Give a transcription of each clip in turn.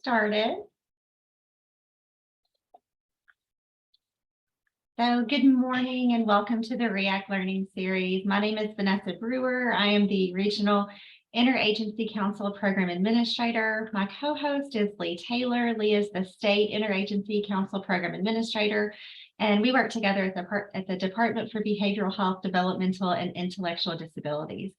started. So good morning and welcome to the RIAC Learning Series. My name is Vanessa Brewer. I am the Regional Interagency Council Program Administrator. My co-host is Lee Taylor. Lee is the State Interagency Council Program Administrator, and we work together at the Department for Behavioral Health, Developmental, and Intellectual Disabilities.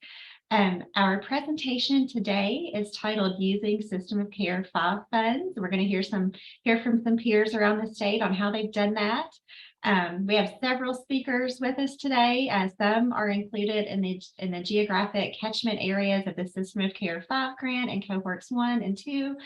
Our presentation today is titled Using System of Care 5 Funds. We're going to hear from some peers around the state on how they've done that. We have several speakers with us today. Some are included in the geographic catchment areas of the System of Care 5 grant and Cohorts 1 and 2,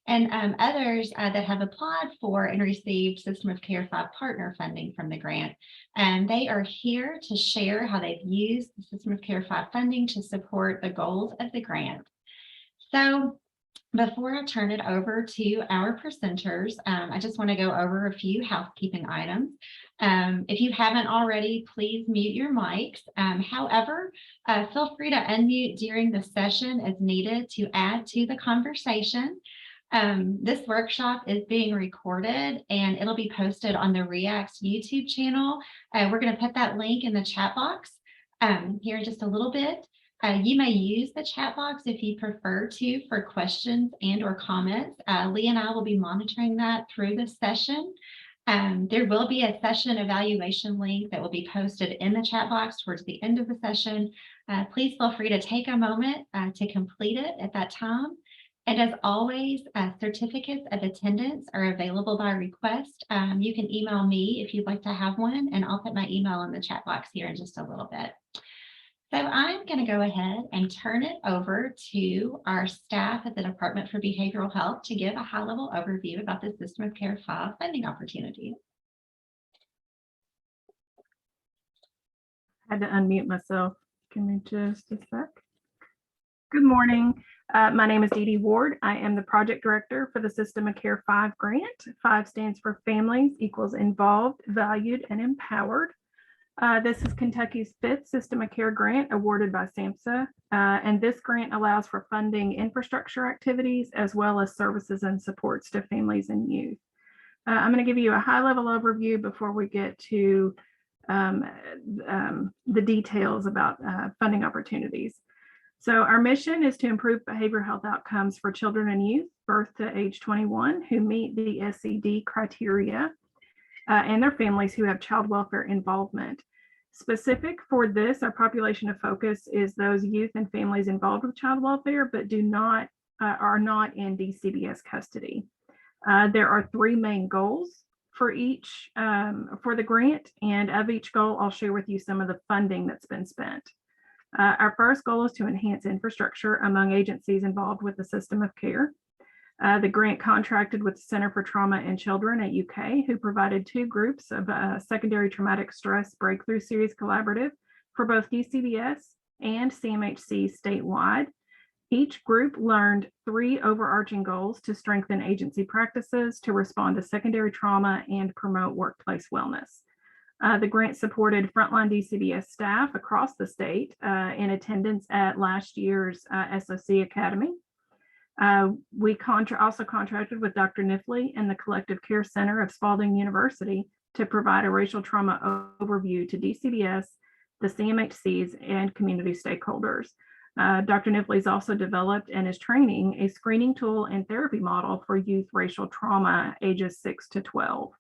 and others that have applied for and received System of Care 5 partner funding from the grant. And they are here to share how they've used the System of Care 5 funding to support the goals of the grant. So before I turn it over to our presenters, I just want to go over a few housekeeping items. If you haven't already, please mute your mics. However, feel free to unmute during the session as needed to add to the conversation. This workshop is being recorded and it'll be posted on the RIACs YouTube channel. We're going to put that link in the chat box here in just a little bit. You may use the chat box if you prefer to for questions and or comments. Lee and I will be monitoring that through the session. There will be a session evaluation link that will be posted in the chat box towards the end of the session. Please feel free to take a moment to complete it at that time. And as always, certificates of attendance are available by request. You can email me if you'd like to have one, and I'll put my email in the chat box here in just a little bit. So I'm going to go ahead and turn it over to our staff at the Department for Behavioral Health to give a high-level overview about the System of Care 5 funding opportunities. I had to unmute myself. Give me just a sec. Good morning. My name is Dee Dee Ward. I am the project director for the System of Care 5 grant. 5 stands for Families equals Involved, Valued, and Empowered. This is Kentucky's 5th System of Care grant awarded by SAMHSA, and this grant allows for funding infrastructure activities as well as services and supports to families and youth. I'm going to give you a high-level overview before we get to the details about funding opportunities. So our mission is to improve behavioral health outcomes for children and youth birth to age 21 who meet the SED criteria and their families who have child welfare involvement. Specific for this, our population of focus is those youth and families involved with child welfare, but are not in DCBS custody. There are 3 main goals for each for the grant, and of each goal, I'll share with you some of the funding that's been spent. Our first goal is to enhance infrastructure among agencies involved with the System of Care. The grant contracted with the Center for Trauma in Children at UK, who provided 2 groups of Secondary Traumatic Stress Breakthrough Series Collaborative for both DCBS and CMHC statewide. Each group learned 3 overarching goals to strengthen agency practices, to respond to secondary trauma, and promote workplace wellness. The grant supported frontline DCBS staff across the state in attendance at last year's SOC Academy. We also contracted with Dr. Nifley and the Collective Care Center of Spalding University to provide a racial trauma overview to DCBS, the CMHCs, and community stakeholders. Dr. Nifley's also developed and is training a screening tool and therapy model for youth racial trauma ages 6 to 12.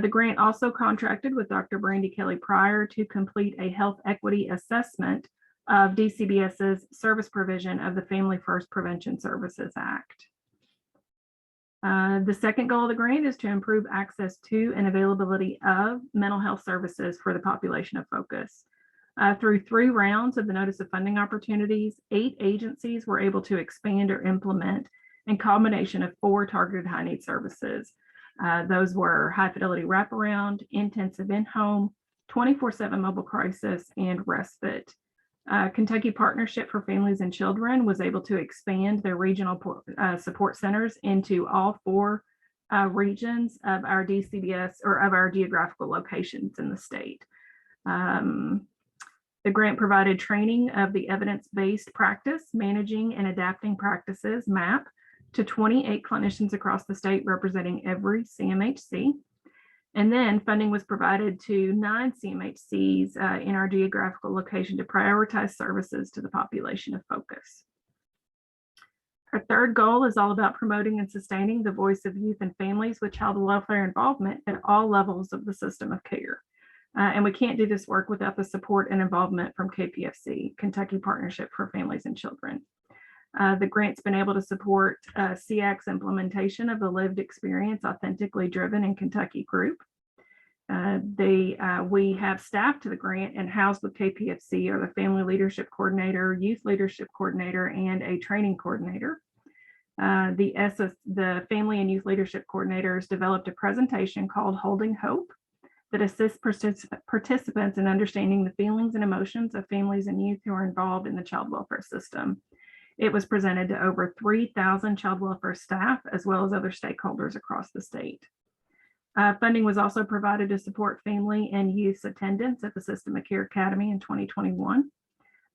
The grant also contracted with Dr. Brandy Kelly Pryor to complete a health equity assessment of DCBS's service provision of the Family First Prevention Services Act. The second goal of the grant is to improve access to and availability of mental health services for the population of focus. Through 3 rounds of the Notice of Funding Opportunities, 8 agencies were able to expand or implement a combination of 4 targeted high need services. Those were high fidelity wraparound, intensive in-home, 24/7 mobile crisis, and respite. Kentucky Partnership for Families and Children was able to expand their regional support centers into all 4 regions of our DCBS or of our geographical locations in the state. The grant provided training of the evidence-based practice, managing and adapting practices, MAP, to 28 clinicians across the state representing every CMHC. And then funding was provided to 9 CMHCs in our geographical location to prioritize services to the population of focus. Our third goal is all about promoting and sustaining the voice of youth and families with child welfare involvement at all levels of the system of care. And we can't do this work without the support and involvement from KPFC, Kentucky Partnership for Families and Children. The grant's been able to support SEAC's implementation of the Lived Experience Authentically Driven in Kentucky group. We have staff to the grant, and housed with KPFC are the Family Leadership Coordinator, Youth Leadership Coordinator, and a Training Coordinator. The Family and Youth Leadership Coordinators developed a presentation called Holding Hope that assists participants in understanding the feelings and emotions of families and youth who are involved in the child welfare system. It was presented to over 3,000 child welfare staff, as well as other stakeholders across the state. Funding was also provided to support family and youth attendance at the System of Care Academy in 2021.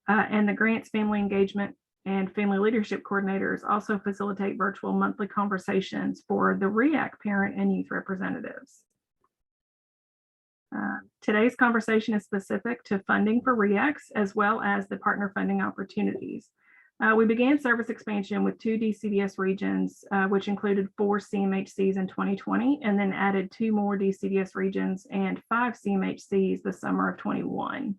And the grant's family engagement and family leadership coordinators also facilitate virtual monthly conversations for the RIAC parent and youth representatives. Today's conversation is specific to funding for RIACs, as well as the partner funding opportunities. We began service expansion with 2 DCBS regions, which included 4 CMHCs in 2020, and then added 2 more DCBS regions and 5 CMHCs the summer of 21.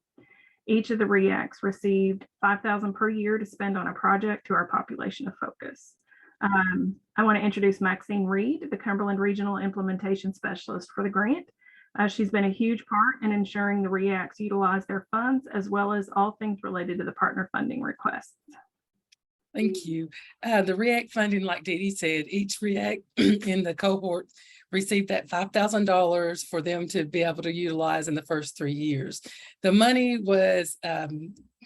Each of the RIACs received $5,000 per year to spend on a project to our population of focus. I want to introduce Maxine Reed, the Cumberland Regional Implementation Specialist for the grant. She's been a huge part in ensuring the RIACs utilize their funds, as well as all things related to the partner funding requests. Thank you. The RIAC funding, like Dee Dee said, each RIAC in the cohort received that $5,000 for them to be able to utilize in the first 3 years. The money was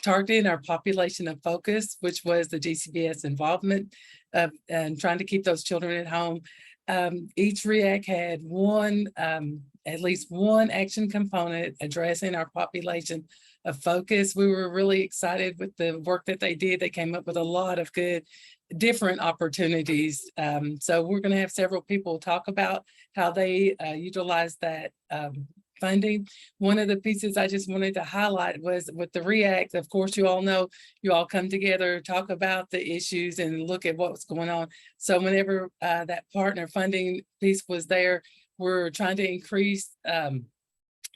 targeting our population of focus, which was the DCBS involvement and trying to keep those children at home. Each RIAC had at least one action component addressing our population of focus. We were really excited with the work that they did. They came up with a lot of good different opportunities. So we're going to have several people talk about how they utilize that funding. One of the pieces I just wanted to highlight was with the RIAC. Of course, you all know, you all come together, talk about the issues and look at what's going on. So whenever that partner funding piece was there, we're trying to increase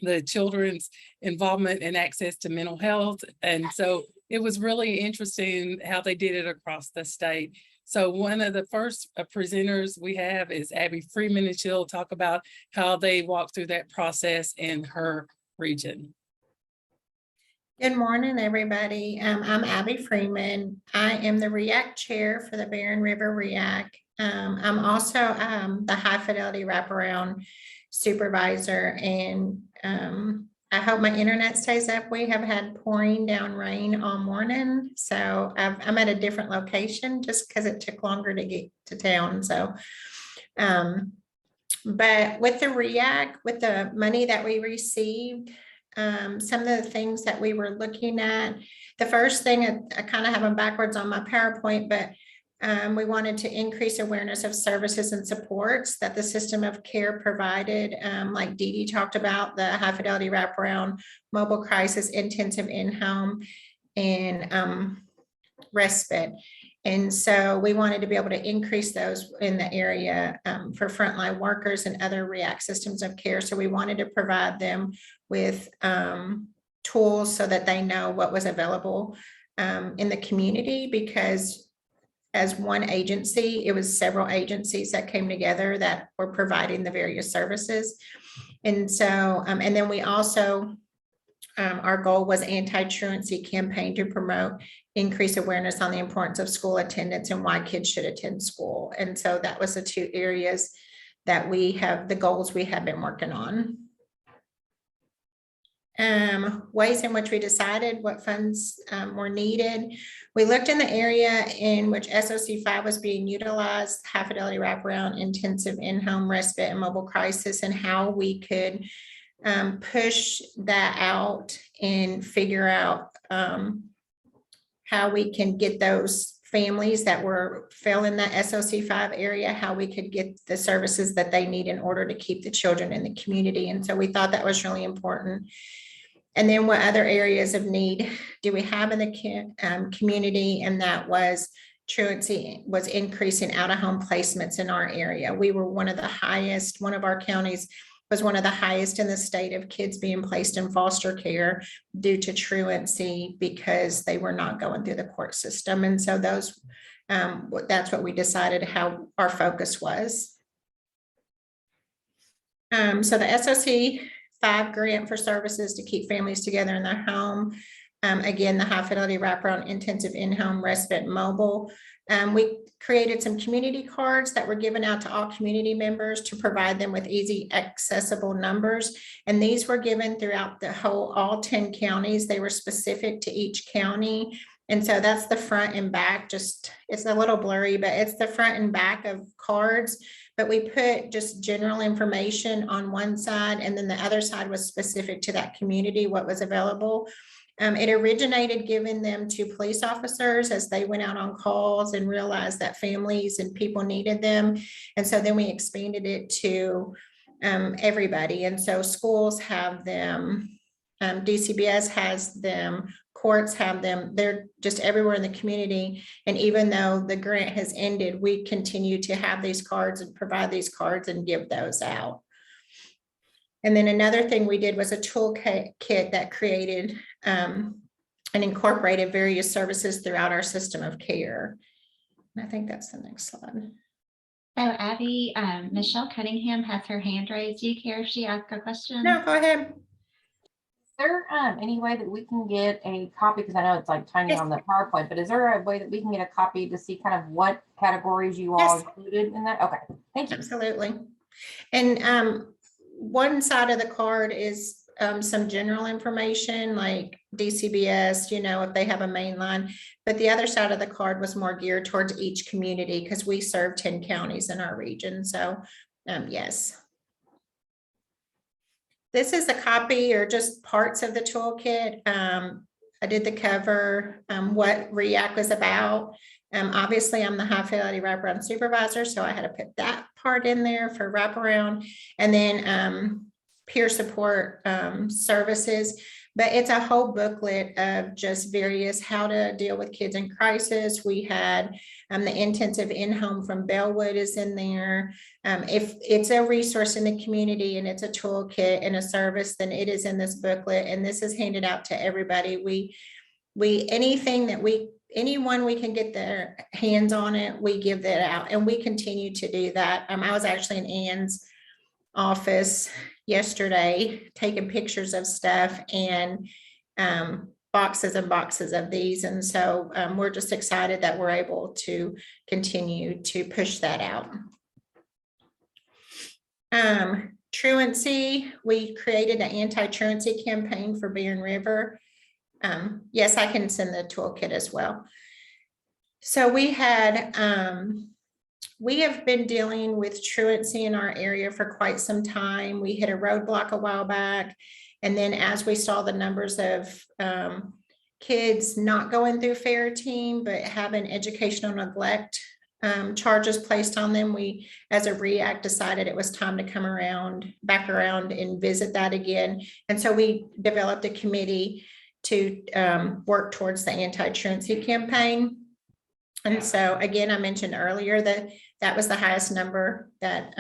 the children's involvement and access to mental health. And so it was really interesting how they did it across the state. So one of the first presenters we have is Abby Freeman, and she'll talk about how they walked through that process in her region. Good morning, everybody. I'm Abby Freeman. I am the RIAC chair for the Barren River RIAC. I'm also the high fidelity wraparound supervisor, and I hope my internet stays up. We have had pouring down rain all morning, so I'm at a different location just because it took longer to get to town. So, but with the RIAC, with the money that we received, some of the things that we were looking at, the first thing, I kind of have them backwards on my PowerPoint, but we wanted to increase awareness of services and supports that the system of care provided, like Dee Dee talked about, the high fidelity wraparound, mobile crisis, intensive in-home, and respite. And so we wanted to be able to increase those in the area for frontline workers and other RIAC systems of care. So we wanted to provide them with tools so that they know what was available in the community, because as one agency, it was several agencies that came together that were providing the various services. And so, and then we also, our goal was anti-truancy campaign to promote increased awareness on the importance of school attendance and why kids should attend school. And so that was the 2 areas that we have, the goals we have been working on. Ways in which we decided what funds were needed. We looked in the area in which SOC 5 was being utilized, high fidelity wraparound, intensive in-home respite, and mobile crisis, and how we could push that out and figure out how we can get those families that fell in the SOC 5 area, how we could get the services that they need in order to keep the children in the community. And so we thought that was really important. And then what other areas of need do we have in the community? And that was truancy was increasing out-of-home placements in our area. We were one of the highest, one of our counties was one of the highest in the state of kids being placed in foster care due to truancy because they were not going through the court system. And so that's what we decided how our focus was. So the SOC 5 grant for services to keep families together in their home. Again, the high fidelity wraparound intensive in-home respite mobile. We created some community cards that were given out to all community members to provide them with easy accessible numbers. And these were given throughout all 10 counties. They were specific to each county. And so that's the front and back, it's a little blurry, but it's the front and back of cards. But we put just general information on one side, and then the other side was specific to that community, what was available. It originated giving them to police officers as they went out on calls and realized that families and people needed them. And so then we expanded it to everybody. And so schools have them, DCBS has them, courts have them. They're just everywhere in the community. And even though the grant has ended, we continue to have these cards and provide these cards and give those out. And then another thing we did was a toolkit that created and incorporated various services throughout our system of care. And I think that's the next slide. So Abby, Michelle Cunningham has her hand raised. Do you care if she asks a question? No, go ahead. Is there any way that we can get a copy? Because I know it's like tiny on the PowerPoint, but is there a way that we can get a copy to see kind of what categories you all included in that? Okay, thank you. Absolutely. And one side of the card is some general information like DCBS, if they have a main line, but the other side of the card was more geared towards each community because we serve 10 counties in our region. So yes. This is a copy or just parts of the toolkit. I did the cover, what RIAC was about. Obviously, I'm the high fidelity wraparound supervisor, so I had to put that part in there for wraparound, and then peer support services. But it's a whole booklet of just various how to deal with kids in crisis. We had the intensive in-home from Bellwood is in there. If it's a resource in the community and it's a toolkit and a service, then it is in this booklet, and this is handed out to everybody. Anyone we can get their hands on it, we give that out, and we continue to do that. I was actually in Ann's office yesterday taking pictures of stuff and boxes and boxes of these. And so we're just excited that we're able to continue to push that out. Truancy, we created an anti-truancy campaign for Barren River. Yes, I can send the toolkit as well. So we have been dealing with truancy in our area for quite some time. We hit a roadblock a while back. And then as we saw the numbers of kids not going through FAIR team, but having educational neglect charges placed on them, we, as a RIAC, decided it was time to come back around and visit that again. And so we developed a committee to work towards the anti-truancy campaign. And so again, I mentioned earlier that was the highest number that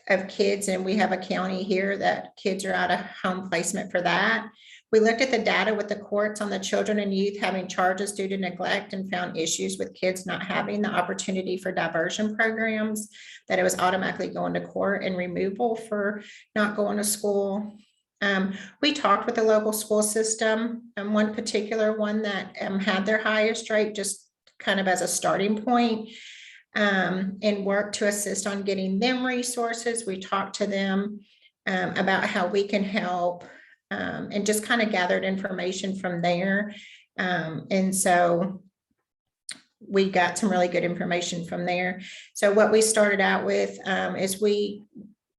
of kids, and we have a county here that kids are out of home placement for that. We looked at the data with the courts on the children and youth having charges due to neglect and found issues with kids not having the opportunity for diversion programs, that it was automatically going to court and removal for not going to school. We talked with the local school system, and one particular one that had their highest rate, just kind of as a starting point, and worked to assist on getting them resources. We talked to them about how we can help, and just kind of gathered information from there. And so we got some really good information from there. So what we started out with is we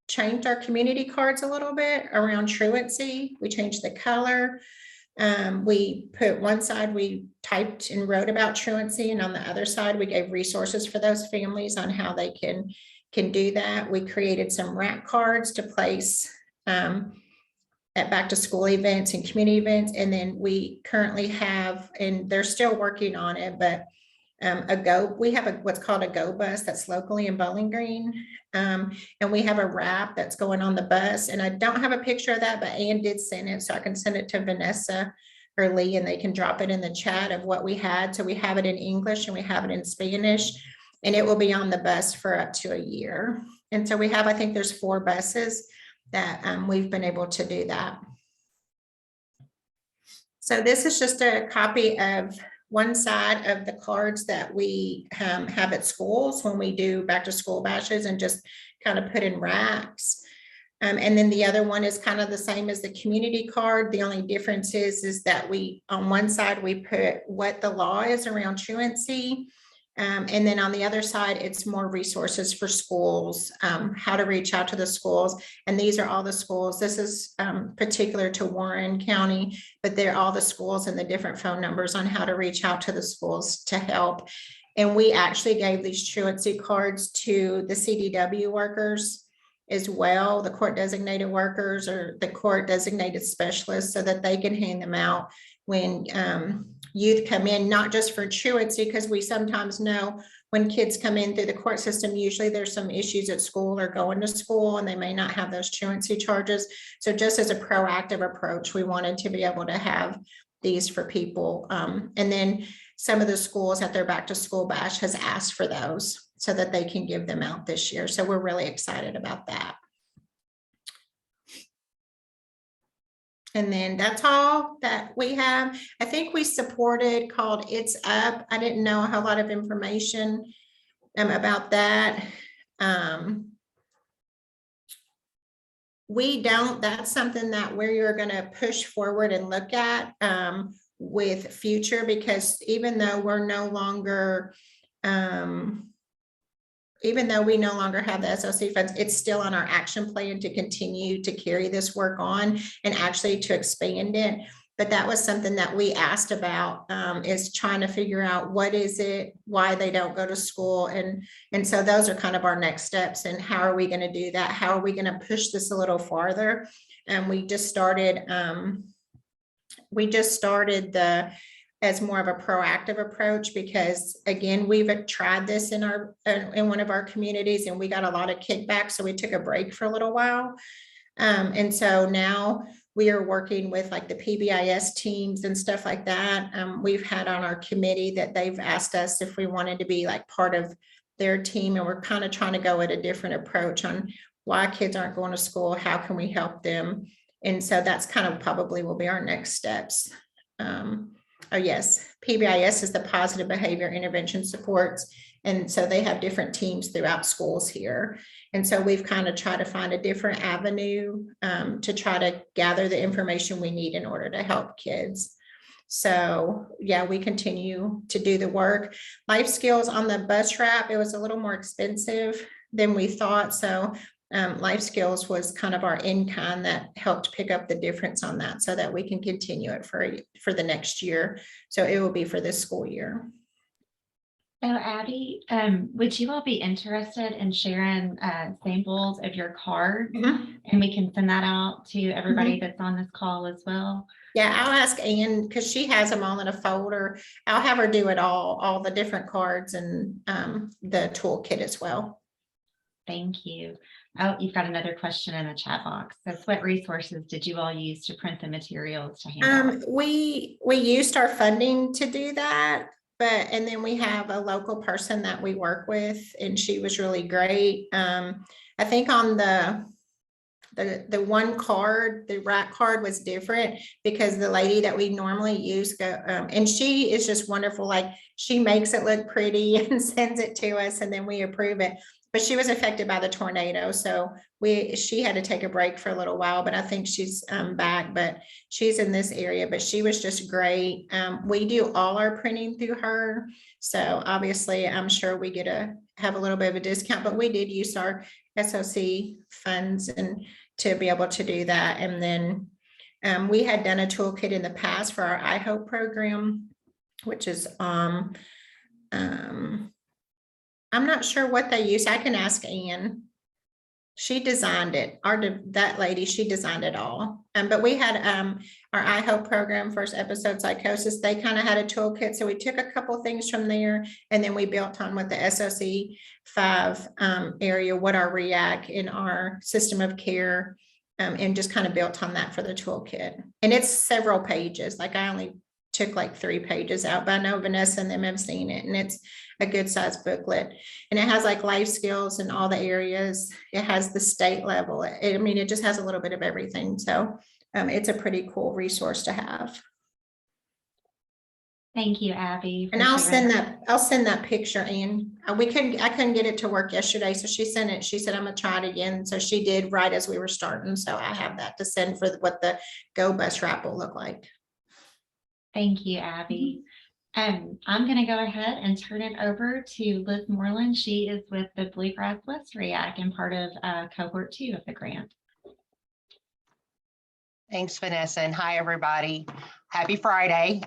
changed our community cards a little bit around truancy. We changed the color. We put one side, we typed and wrote about truancy, and on the other side, we gave resources for those families on how they can do that. We created some RIAC cards to place at back to school events and community events. And then we currently have, and they're still working on it, but we have what's called a Go bus that's locally in Bowling Green. And we have a wrap that's going on the bus. And I don't have a picture of that, but Ann did send it. So I can send it to Vanessa or Lee, and they can drop it in the chat of what we had. So we have it in English and we have it in Spanish, and it will be on the bus for up to a year. And so we have, I think there's 4 buses that we've been able to do that. So this is just a copy of one side of the cards that we have at schools when we do back to school bashes and just kind of put in racks. And then the other one is kind of the same as the community card. The only difference is that we, on one side, we put what the law is around truancy. And then on the other side, it's more resources for schools, how to reach out to the schools. And these are all the schools. This is particular to Warren County, but they're all the schools and the different phone numbers on how to reach out to the schools to help. And we actually gave these truancy cards to the CDW workers as well, the court designated workers or the court designated specialists, so that they can hand them out when youth come in, not just for truancy, because we sometimes know when kids come in through the court system, usually there's some issues at school or going to school, and they may not have those truancy charges. So just as a proactive approach, we wanted to be able to have these for people. And then some of the schools at their back to school bash has asked for those so that they can give them out this year. So we're really excited about that. And then that's all that we have. I think we supported called It's Up. I didn't know a whole lot of information about that. That's something that we're going to push forward and look at with future, because even though we're no longer, even though we no longer have the SOC funds, it's still on our action plan to continue to carry this work on and actually to expand it. But that was something that we asked about, is trying to figure out what is it, why they don't go to school. And so those are kind of our next steps. And how are we going to do that? How are we going to push this a little farther? And we just started as more of a proactive approach, because again, we've tried this in one of our communities and we got a lot of kickback. So we took a break for a little while. And so now we are working with like the PBIS teams and stuff like that. We've had on our committee that they've asked us if we wanted to be like part of their team. And we're kind of trying to go at a different approach on why kids aren't going to school. How can we help them? And so that's kind of probably will be our next steps. Oh yes, PBIS is the Positive Behavior Intervention Supports. And so they have different teams throughout schools here. And so we've kind of tried to find a different avenue to try to gather the information we need in order to help kids. So yeah, we continue to do the work. Life skills on the bus wrap, it was a little more expensive than we thought. So life skills was kind of our in-kind that helped pick up the difference on that, so that we can continue it for the next year. So it will be for this school year. So Abby, would you all be interested in sharing samples of your cards? Mm-hmm. And we can send that out to everybody that's on this call as well? Yeah, I'll ask Ann, because she has them all in a folder. I'll have her do it all the different cards and the toolkit as well. Thank you. Oh, you've got another question in the chat box. So what resources did you all use to print the materials to hand out? We used our funding to do that, and then we have a local person that we work with, and she was really great. I think on the one card, the RIAC card was different because the lady that we normally use and she is just wonderful. Like, she makes it look pretty and sends it to us, and then we approve it. But she was affected by the tornado, so she had to take a break for a little while, but I think she's back, but she's in this area. But she was just great. We do all our printing through her, so obviously I'm sure we get to have a little bit of a discount, but we did use our SOC funds and to be able to do that. And then We had done a toolkit in the past for our iHope program, which is, I'm not sure what they use. I can ask Ann. She designed it, that lady, she designed it all. But we had our iHope program, first episode psychosis, they kind of had a toolkit. So we took a couple things from there, and then we built on with the SOC 5 area, what our RIAC in our system of care, and just kind of built on that for the toolkit. And it's several pages. Like I only took like 3 pages out, but I know Vanessa and them have seen it, and it's a good size booklet, and it has like life skills in all the areas. It has the state level. I mean, it just has a little bit of everything. So it's a pretty cool resource to have. Thank you, Abby. And I'll send that picture, Ann. I couldn't get it to work yesterday, so she sent it. She said, I'm gonna try it again. So she did right as we were starting. So I have that to send for what the Go Bus wrap will look like. Thank you, Abby. I'm going to go ahead and turn it over to Liz Moreland. She is with the Bluegrass West RIAC and part of cohort 2 of the grant. Thanks, Vanessa, and hi, everybody. Happy Friday.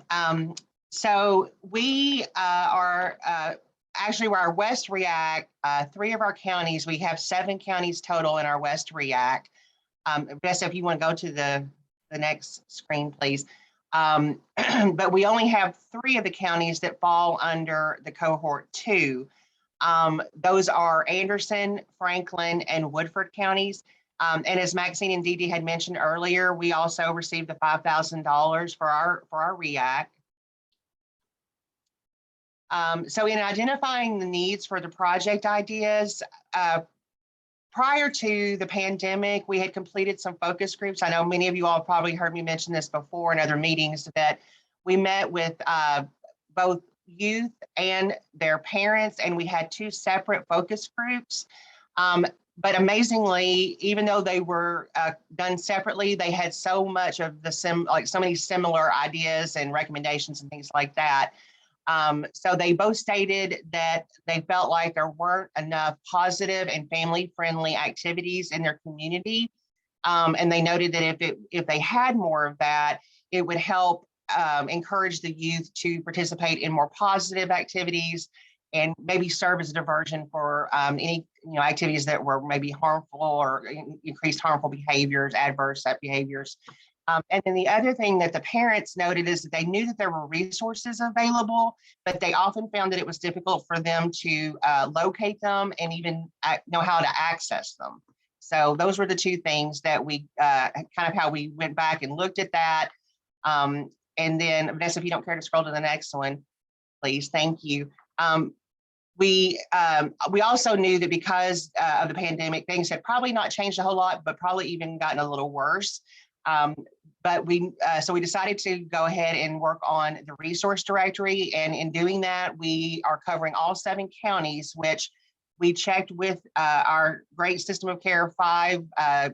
So we are actually, we're our West RIAC, 3 of our counties. We have 7 counties total in our West RIAC. Vanessa, if you want to go to the next screen, please. But we only have 3 of the counties that fall under the cohort 2. Those are Anderson, Franklin, and Woodford counties. And as Maxine and Dee Dee had mentioned earlier, we also received the $5,000 for our RIAC. So in identifying the needs for the project ideas, prior to the pandemic, we had completed some focus groups. I know many of you all probably heard me mention this before in other meetings, that we met with both youth and their parents, and we had 2 separate focus groups. But amazingly, even though they were done separately, they had so much of the so many similar ideas and recommendations and things like that. So they both stated that they felt like there weren't enough positive and family-friendly activities in their community. And they noted that if they had more of that, it would help encourage the youth to participate in more positive activities and maybe serve as a diversion for any activities that were maybe harmful or increased harmful behaviors, adverse behaviors. And then the other thing that the parents noted is that they knew that there were resources available, but they often found that it was difficult for them to locate them and even know how to access them. So those were the 2 things that we kind of how we went back and looked at that. And then Vanessa, if you don't care to scroll to the next one, please. Thank you. We also knew that because of the pandemic, things had probably not changed a whole lot, but probably even gotten a little worse. But so we decided to go ahead and work on the resource directory. And in doing that, we are covering all 7 counties, which we checked with our great system of care 5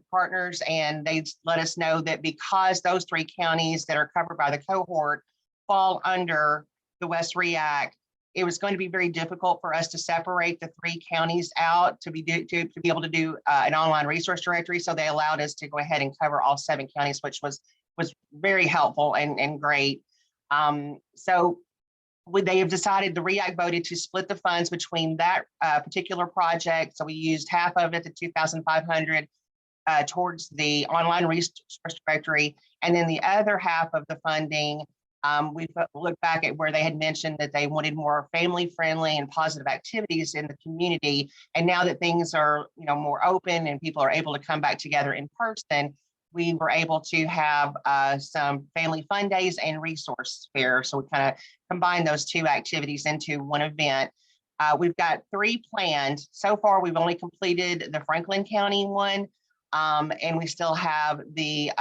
partners, and they let us know that because those 3 counties that are covered by the cohort fall under the West RIAC, it was going to be very difficult for us to separate the 3 counties out to be able to do an online resource directory. So they allowed us to go ahead and cover all 7 counties, which was very helpful and great. So they have decided, the RIAC voted to split the funds between that particular project. So we used half of it, the $2,500, towards the online resource directory, and then the other half of the funding. We looked back at where they had mentioned that they wanted more family-friendly and positive activities in the community. And now that things are, more open and people are able to come back together in person, we were able to have some family fun days and resource fairs. So we kind of combined those 2 activities into one event. We've got 3 planned. So far, we've only completed the Franklin County one. And we still have the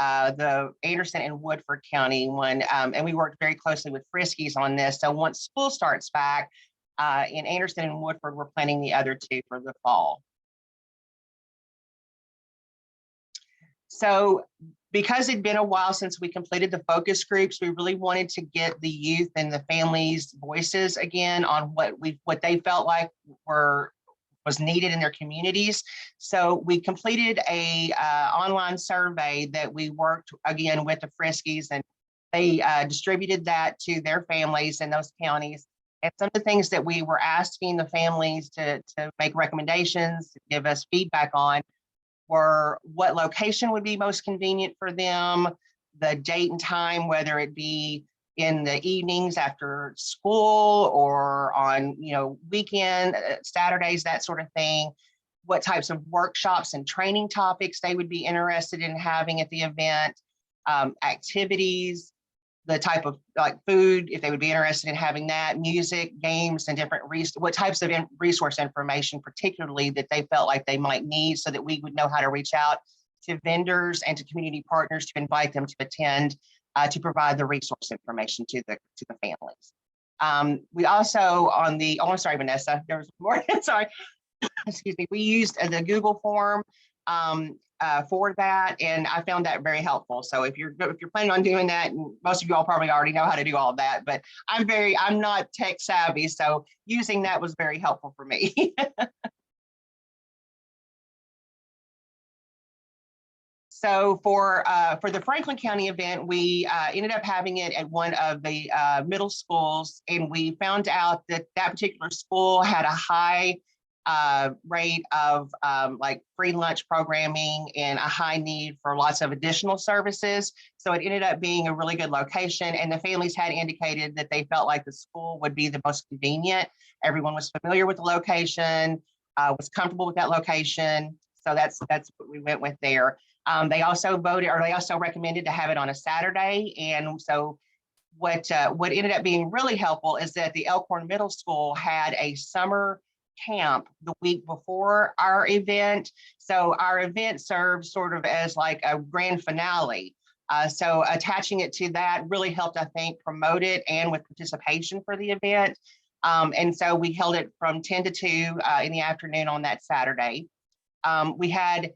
Anderson and Woodford County one. And we worked very closely with Friskies on this. So once school starts back in Anderson and Woodford, we're planning the other 2 for the fall. So because it'd been a while since we completed the focus groups, we really wanted to get the youth and the families' voices again on what they felt like was was needed in their communities. So we completed a online survey that we worked again with the Friskies, and they distributed that to their families in those counties. And some of the things that we were asking the families to make recommendations, to give us feedback on, were what location would be most convenient for them, the date and time, whether it be in the evenings after school or on, weekend, Saturdays, that sort of thing, what types of workshops and training topics they would be interested in having at the event, activities, the type of food, if they would be interested in having that, music, games, and different what types of resource information, particularly that they felt like they might need, so that we would know how to reach out to vendors and to community partners to invite them to attend, to provide the resource information to the families. We also I'm sorry, Vanessa, there was more, sorry, excuse me, we used the Google form for that, and I found that very helpful. So if you're planning on doing that, and most of you all probably already know how to do all that, but I'm not tech savvy, so using that was very helpful for me. So for the Franklin County event, we ended up having it at one of the middle schools, and we found out that that particular school had a high rate of free lunch programming and a high need for lots of additional services. So it ended up being a really good location, and the families had indicated that they felt like the school would be the most convenient. Everyone was familiar with the location, was comfortable with that location. So that's what we went with there. They also recommended to have it on a Saturday. And so what ended up being really helpful is that the Elkhorn Middle School had a summer camp the week before our event. So our event served sort of as like a grand finale. So attaching it to that really helped, I think, promote it and with participation for the event. And so we held it from 10 to 2 in the afternoon on that Saturday. We had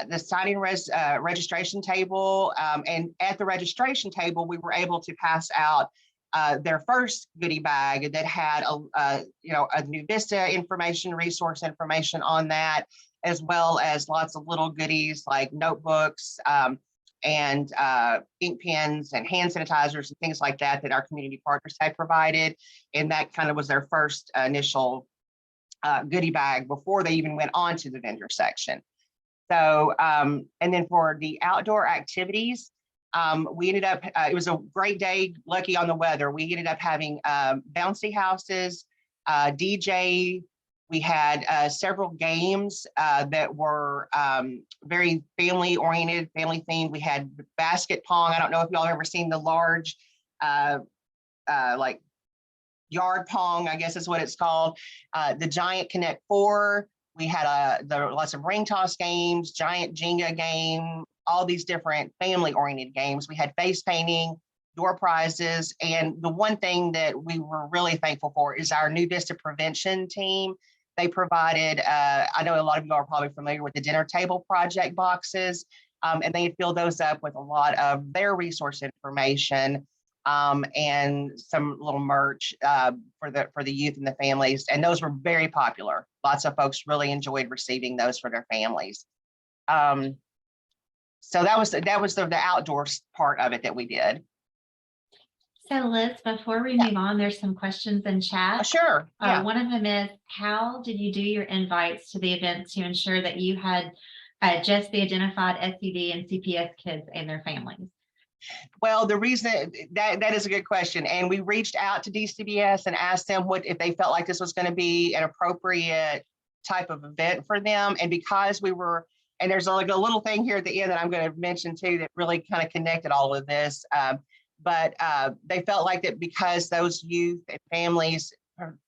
the signing registration table, and at the registration table, we were able to pass out their first goodie bag that had a New Vista information, resource information on that, as well as lots of little goodies like notebooks and ink pens and hand sanitizers and things like that our community partners had provided. And that kind of was their first initial goodie bag before they even went on to the vendor section. So, and then for the outdoor activities, we ended up, it was a great day, lucky on the weather. We ended up having bouncy houses, DJ. We had several games that were very family oriented, family themed. We had basket pong. I don't know if y'all have ever seen the large, like yard pong, I guess is what it's called. The giant Connect 4. We had lots of ring toss games, giant Jenga game, all these different family-oriented games. We had face painting, door prizes, and the one thing that we were really thankful for is our New Vista prevention team. They provided, I know a lot of you are probably familiar with the dinner table project boxes, and they filled those up with a lot of their resource information and some little merch for the youth and the families, and those were very popular. Lots of folks really enjoyed receiving those for their families. So that was the outdoor part of it that we did. So Liz, before we move on, there's some questions in chat. Sure. Yeah. One of them is, how did you do your invites to the events to ensure that you had just the identified SED and CPS kids and their families? Well, the reason that is a good question. And we reached out to DCBS and asked them if they felt like this was going to be an appropriate type of event for them. And because and there's like a little thing here at the end that I'm going to mention too, that really kind of connected all of this. But they felt like that because those youth and families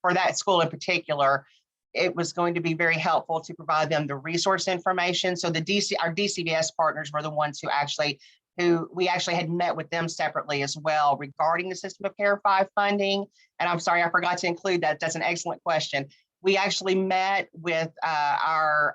for that school in particular, it was going to be very helpful to provide them the resource information. So our DCBS partners were the ones who we actually had met with them separately as well regarding the System of Care 5 funding. And I'm sorry, I forgot to include that. That's an excellent question. We actually met with our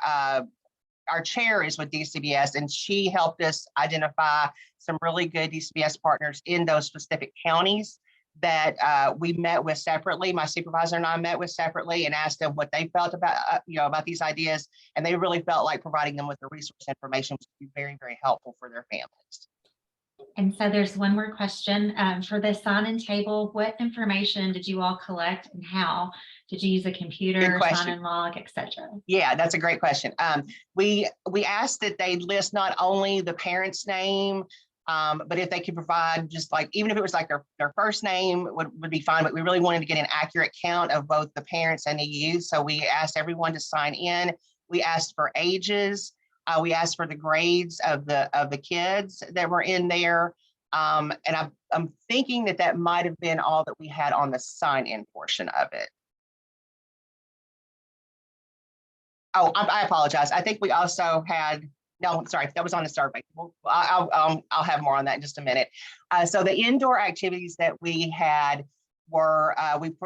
chair is with DCBS, and she helped us identify some really good DCBS partners in those specific counties. that we met with separately. My supervisor and I met with separately and asked them what they felt about, about these ideas. And they really felt like providing them with the resource information would be very, very helpful for their families. And so there's one more question for the sign-in table. What information did you all collect and how? Did you use a computer, sign-in log, etc.? Yeah, that's a great question. We asked that they list not only the parent's name, but if they could provide just like, even if it was like their first name would be fine, but we really wanted to get an accurate count of both the parents and the youth. So we asked everyone to sign in. We asked for ages. We asked for the grades of the kids that were in there. And I'm thinking that might have been all that we had on the sign-in portion of it. Oh, I apologize. I think we also had, no, I'm sorry, that was on the survey. I'll have more on that in just a minute. So the indoor activities that we had were,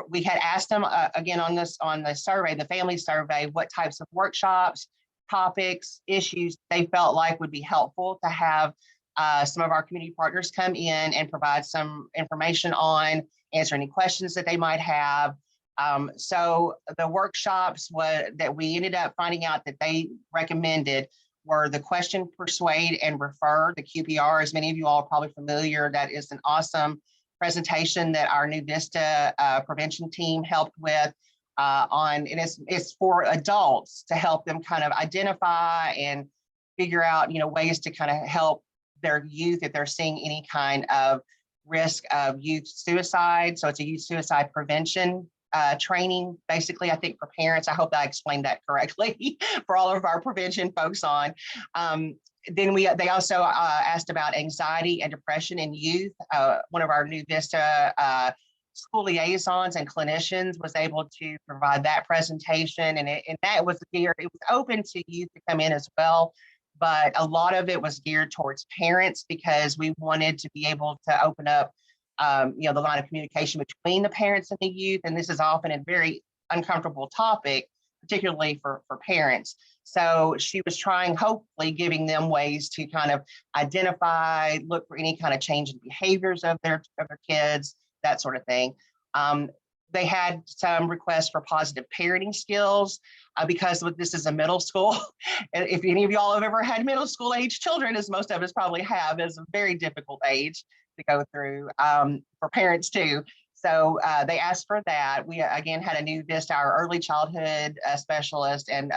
we had asked them again on the survey, the family survey, what types of workshops, topics, issues they felt like would be helpful to have some of our community partners come in and provide some information on, answer any questions that they might have. So the workshops that we ended up finding out that they recommended were the question, persuade, and refer, the QPR, as many of you all are probably familiar. That is an awesome presentation that our New Vista prevention team helped with and it's for adults to help them kind of identify and figure out, ways to kind of help their youth if they're seeing any kind of risk of youth suicide. So it's a youth suicide prevention training, basically, I think, for parents. I hope I explained that correctly for all of our prevention folks on. Then they also asked about anxiety and depression in youth. One of our New Vista school liaisons and clinicians was able to provide that presentation, and that was geared, it was open to youth to come in as well, but a lot of it was geared towards parents because we wanted to be able to open up the line of communication between the parents and the youth. And this is often a very uncomfortable topic, particularly for parents. So she was trying, hopefully giving them ways to kind of identify, look for any kind of change in behaviors of their kids, that sort of thing. They had some requests for positive parenting skills because this is a middle school. If any of y'all have ever had middle school age children, as most of us probably have, is a very difficult age to go through for parents too. So they asked for that. We again had a New Vista, our early childhood specialist, and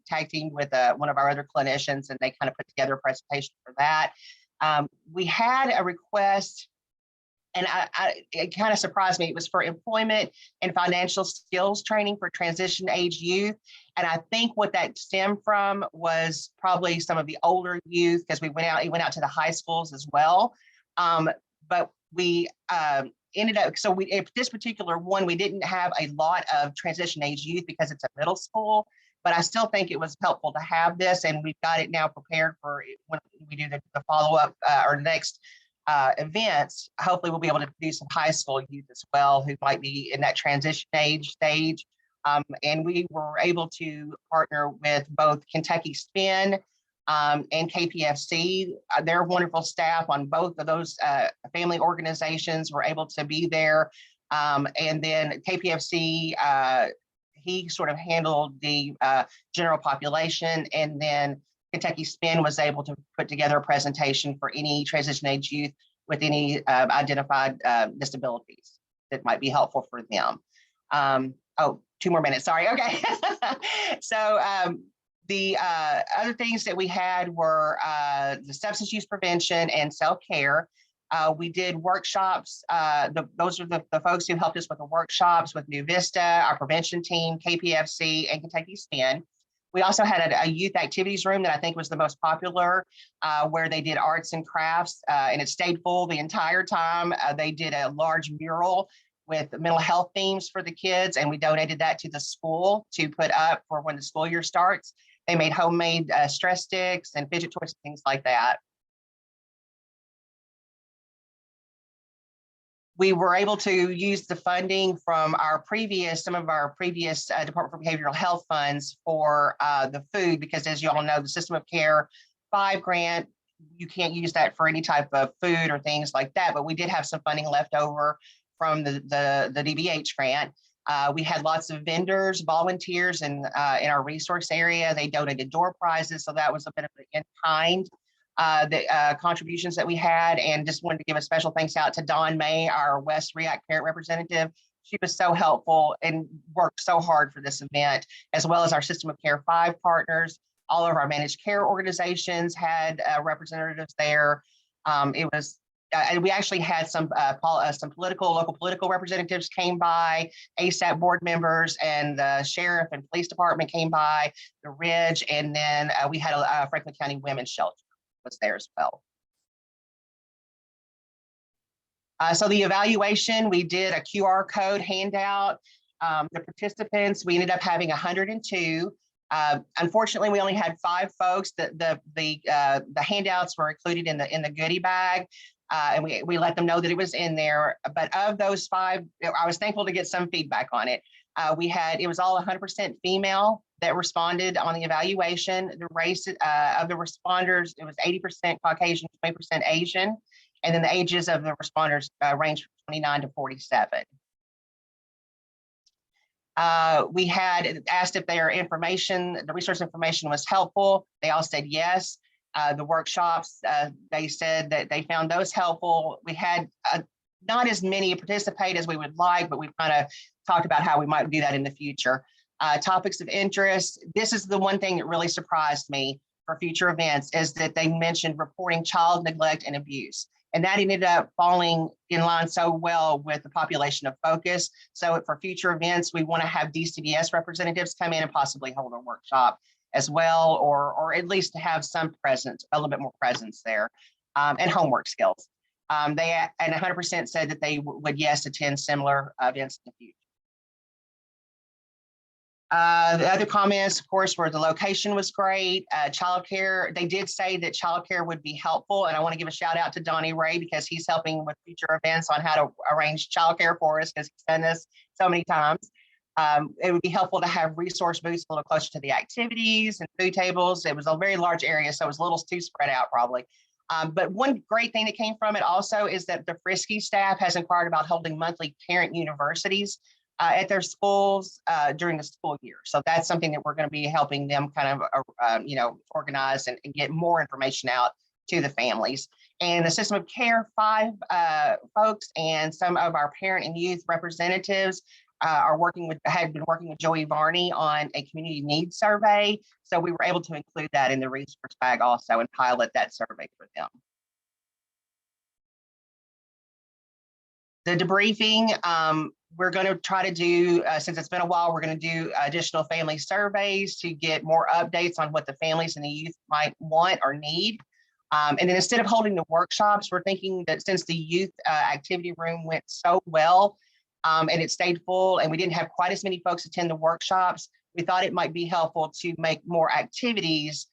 tag teamed with one of our other clinicians, and they kind of put together a presentation for that. We had a request, and it kind of surprised me. It was for employment and financial skills training for transition age youth. And I think what that stemmed from was probably some of the older youth, because it went out to the high schools as well. But we ended up, so if this particular one, we didn't have a lot of transition age youth because it's a middle school, but I still think it was helpful to have this, and we've got it now prepared for when we do the follow-up or next events. Hopefully we'll be able to do some high school youth as well who might be in that transition age stage. And we were able to partner with both Kentucky Spin and KPFC. Their wonderful staff on both of those family organizations were able to be there. And then KPFC, he sort of handled the general population, and then Kentucky Spin was able to put together a presentation for any transition age youth with any identified disabilities that might be helpful for them. Oh, 2 more minutes, sorry, okay. So the other things that we had were the substance use prevention and self-care. We did workshops. Those are the folks who helped us with the workshops with New Vista, our prevention team, KPFC, and Kentucky Spin. We also had a youth activities room that I think was the most popular, where they did arts and crafts, and it stayed full the entire time. They did a large mural with mental health themes for the kids, and we donated that to the school to put up for when the school year starts. They made homemade stress sticks and fidget toys, things like that. We were able to use the funding from some of our previous Department for Behavioral Health funds for the food, because as you all know, the System of Care 5 grant, you can't use that for any type of food or things like that, but we did have some funding left over from the DBH grant. We had lots of vendors, volunteers in our resource area. They donated door prizes, so that was a bit of an in-kind contributions that we had. And just wanted to give a special thanks out to Dawn May, our West RIAC parent representative. She was so helpful and worked so hard for this event, as well as our System of Care 5 partners. All of our managed care organizations had representatives there. It was we actually had some local political representatives came by, ASAP board members, and the sheriff and police department came by, the Ridge, and then we had a Franklin County Women's Shelter was there as well. So the evaluation, we did a QR code handout. The participants, we ended up having 102. Unfortunately, we only had 5 folks. The handouts were included in the goodie bag. And we let them know that it was in there. But of those 5, I was thankful to get some feedback on it. It was all 100% female that responded on the evaluation. The race of the responders, it was 80% Caucasian, 20% Asian. And then the ages of the responders ranged from 29 to 47. We had asked if their information, the resource information was helpful. They all said yes. The workshops, they said that they found those helpful. We had not as many participate as we would like, but we've kind of talked about how we might do that in the future. Topics of interest. This is the one thing that really surprised me for future events, is that they mentioned reporting child neglect and abuse. And that ended up falling in line so well with the population of focus. So for future events, we want to have DCBS representatives come in and possibly hold a workshop as well, or at least to have some presence, a little bit more presence there, and homework skills. They 100% said that they would, yes, attend similar events in the future. The other comments, of course, were the location was great. Childcare, they did say that childcare would be helpful. And I want to give a shout out to Donnie Ray, because he's helping with future events on how to arrange childcare for us, because he's done this so many times. It would be helpful to have resource booths a little closer to the activities and food tables. It was a very large area, so it was a little too spread out probably. But one great thing that came from it also is that the Frisky staff has inquired about holding monthly parent universities at their schools during the school year. So that's something that we're going to be helping them kind of, organize and get more information out to the families. And the System of Care 5 folks and some of our parent and youth representatives had been working with Joey Varney on a community needs survey. So we were able to include that in the resource bag also and pilot that survey for them. The debriefing, we're going to try to do, since it's been a while, we're going to do additional family surveys to get more updates on what the families and the youth might want or need. And then instead of holding the workshops, we're thinking that since the youth activity room went so well and it stayed full and we didn't have quite as many folks attend the workshops, we thought it might be helpful to make more activities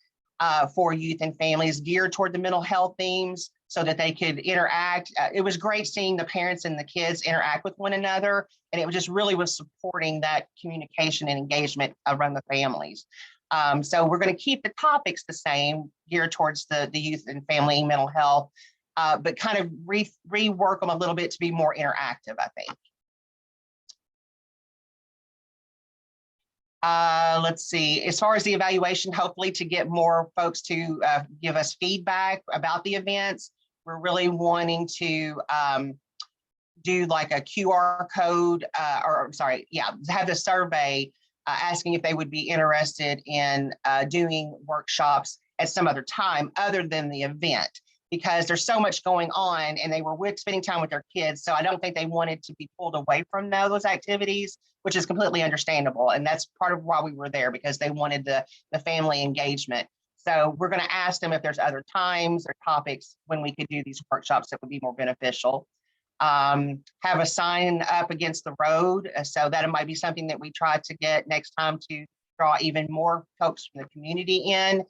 for youth and families geared toward the mental health themes, so that they could interact. It was great seeing the parents and the kids interact with one another, and it just really was supporting that communication and engagement around the families. So we're going to keep the topics the same, geared towards the youth and family mental health, but kind of rework them a little bit to be more interactive, I think. Let's see, as far as the evaluation, hopefully to get more folks to give us feedback about the events. We're really wanting to do like a QR code, have the survey asking if they would be interested in doing workshops at some other time other than the event, because there's so much going on and they were spending time with their kids. So I don't think they wanted to be pulled away from those activities, which is completely understandable. And that's part of why we were there, because they wanted the family engagement. So we're going to ask them if there's other times or topics when we could do these workshops that would be more beneficial. Have a sign up against the road. So that might be something that we try to get next time to draw even more folks from the community in.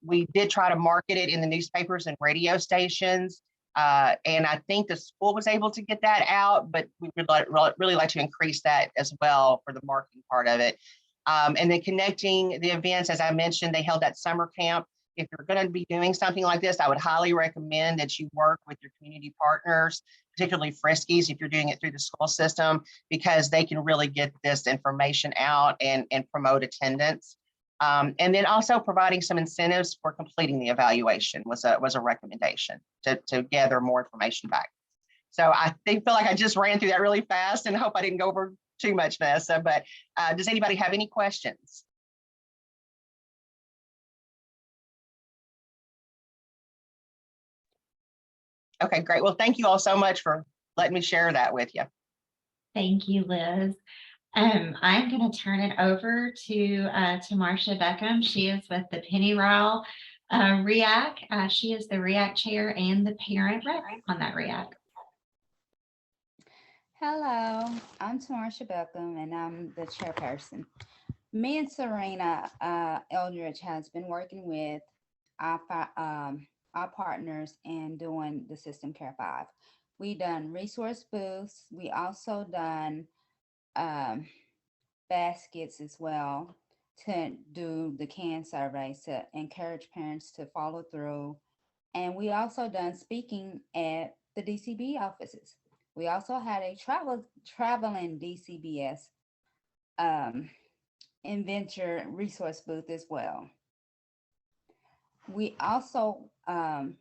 We did try to market it in the newspapers and radio stations. And I think the school was able to get that out, but we would really like to increase that as well for the marketing part of it. And then connecting the events, as I mentioned, they held that summer camp. If you're going to be doing something like this, I would highly recommend that you work with your community partners particularly Friskies, if you're doing it through the school system, because they can really get this information out and promote attendance. And then also providing some incentives for completing the evaluation was a recommendation to gather more information back. So I feel like I just ran through that really fast and hope I didn't go over too much, Vanessa, but does anybody have any questions? Okay, great. Well, thank you all so much for letting me share that with you. Thank you, Liz. I'm going to turn it over to Marsha Beckham. She is with the Pennyroyal RIAC. She is the RIAC chair and the parent rep on that RIAC. Hello, I'm Marsha Beckham and I'm the chairperson. Me and Serena Eldridge has been working with our partners and doing the System Care 5. We done resource booths. We also done baskets as well to do the CAN surveys to encourage parents to follow through. And we also done speaking at the DCB offices. We also had a traveling DCBS inventor resource booth as well. We also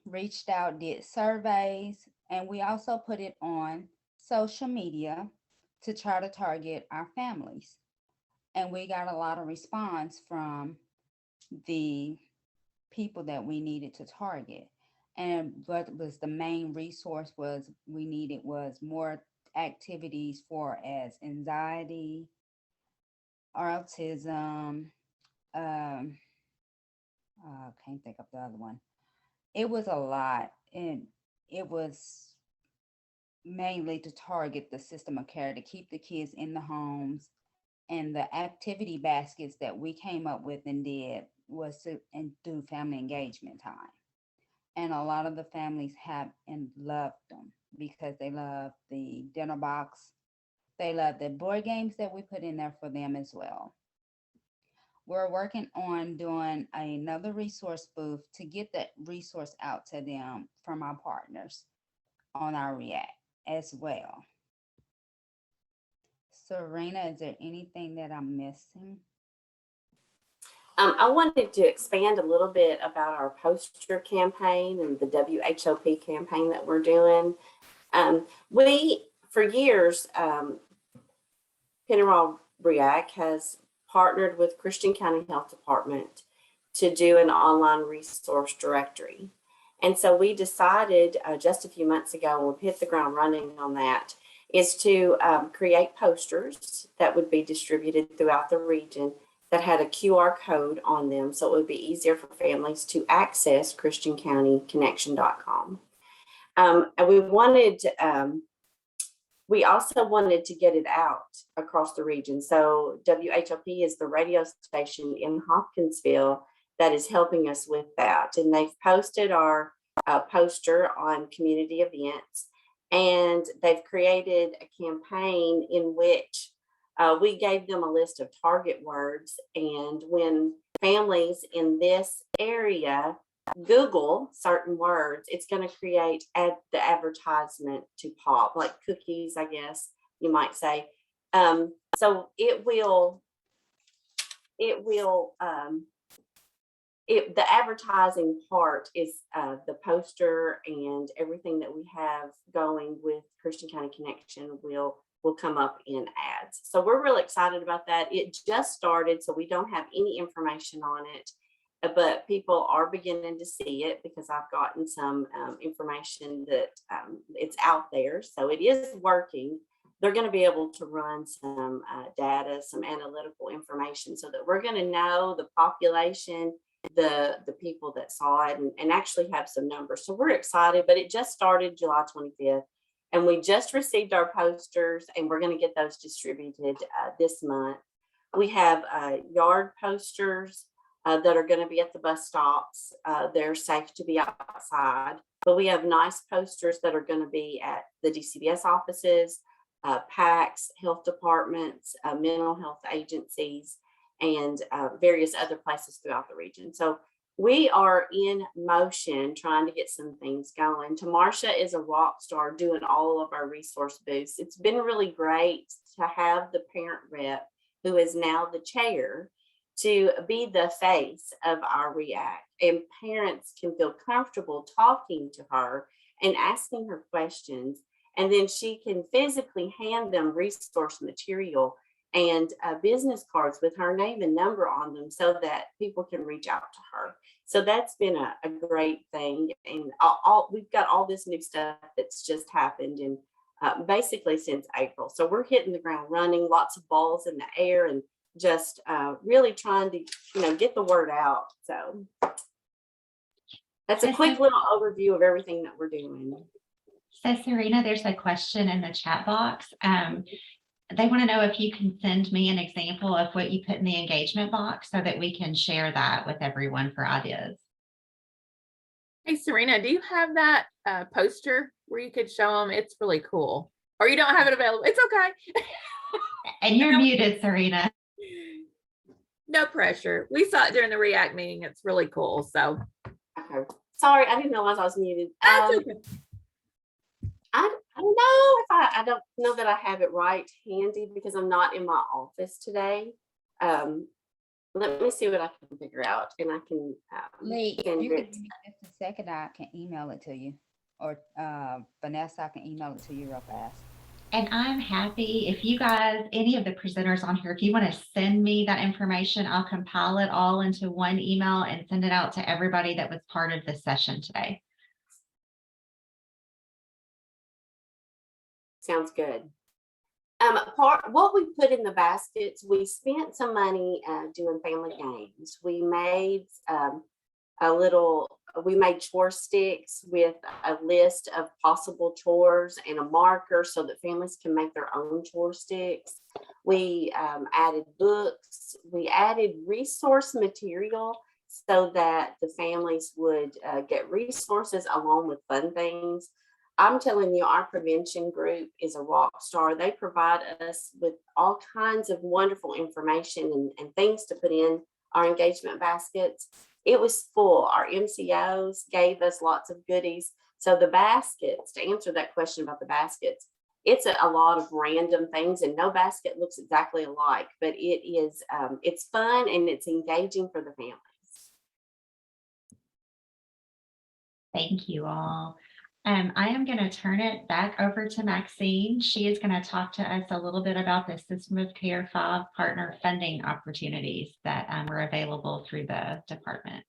reached out, did surveys, and we also put it on social media to try to target our families. And we got a lot of response from the people that we needed to target. And what was the main resource was we needed was more activities for as anxiety, autism, can't think of the other one. It was a lot, and it was mainly to target the system of care to keep the kids in the homes. And the activity baskets that we came up with and did was to do family engagement time. And a lot of the families have and loved them because they love the dinner box. They love the board games that we put in there for them as well. We're working on doing another resource booth to get that resource out to them from our partners on our RIAC as well. Serena, is there anything that I'm missing? I wanted to expand a little bit about our poster campaign and the WHOP campaign that we're doing. We, for years, Pennyroyal RIAC has partnered with Christian County Health Department to do an online resource directory. And so we decided just a few months ago, when we hit the ground running on that, is to create posters that would be distributed throughout the region that had a QR code on them, so it would be easier for families to access ChristianCountyConnection.com. And we also wanted to get it out across the region. So WHOP is the radio station in Hopkinsville that is helping us with that. And they've posted our poster on community events, and they've created a campaign in which we gave them a list of target words. And when families in this area Google certain words, it's going to create the advertisement to pop, like cookies, I guess you might say. So the advertising part is the poster, and everything that we have going with Christian County Connection will come up in ads. So we're really excited about that. It just started, so we don't have any information on it, but people are beginning to see it because I've gotten some information that it's out there. So it is working. They're going to be able to run some data, some analytical information, so that we're going to know the population, the people that saw it, and actually have some numbers. So we're excited, but it just started July 25th. And we just received our posters, and we're going to get those distributed this month. We have yard posters that are going to be at the bus stops. They're safe to be outside, but we have nice posters that are going to be at the DCBS offices, PACs, health departments, mental health agencies, and various other places throughout the region. So we are in motion trying to get some things going. Tamarsha is a rock star doing all of our resource booths. It's been really great to have the parent rep, who is now the chair, to be the face of our RIAC, and parents can feel comfortable talking to her and asking her questions. And then she can physically hand them resource material and business cards with her name and number on them so that people can reach out to her. So that's been a great thing. And we've got all this new stuff that's just happened and basically since April. So we're hitting the ground running, lots of balls in the air, and just really trying to, get the word out. So that's a quick little overview of everything that we're doing. So Serena, there's a question in the chat box. They want to know if you can send me an example of what you put in the engagement box so that we can share that with everyone for ideas. Hey, Serena, do you have that poster where you could show them? It's really cool. Or you don't have it available. It's okay. And you're muted, Serena. No pressure. We saw it during the RIAC meeting. It's really cool. So. Okay. Sorry, I didn't realize I was muted. That's okay. I don't know if I don't know that I have it right handy because I'm not in my office today. Let me see what I can figure out, and I can. Lee, if send you could it. give me just a second, I can email it to you, or Vanessa, I can email it to you real fast. And I'm happy if you guys, any of the presenters on here, if you want to send me that information, I'll compile it all into one email and send it out to everybody that was part of the session today. Sounds good. What we put in the baskets, we spent some money doing family games. We made we made chore sticks with a list of possible chores and a marker so that families can make their own chore sticks. We added books. We added resource material so that the families would get resources along with fun things. I'm telling you, our prevention group is a rock star. They provide us with all kinds of wonderful information and things to put in our engagement baskets. It was full. Our MCOs gave us lots of goodies. So the baskets, to answer that question about the baskets, it's a lot of random things and no basket looks exactly alike, but it is, it's fun and it's engaging for the families. Thank you all. I am going to turn it back over to Maxine. She is going to talk to us a little bit about the System of Care 5 partner funding opportunities that are available through the department.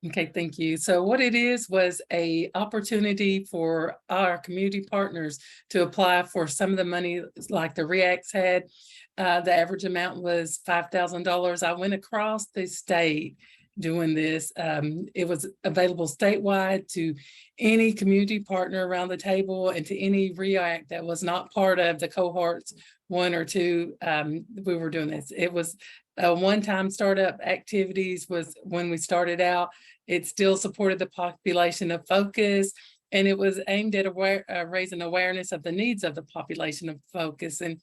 Okay, thank you. So what it is was a opportunity for our community partners to apply for some of the money like the RIACs had. The average amount was $5,000. I went across the state doing this. It was available statewide to any community partner around the table and to any RIAC that was not part of the cohorts 1 or 2. We were doing this. It was a one-time startup activities was when we started out. It still supported the population of focus, and it was aimed at raising awareness of the needs of the population of focus and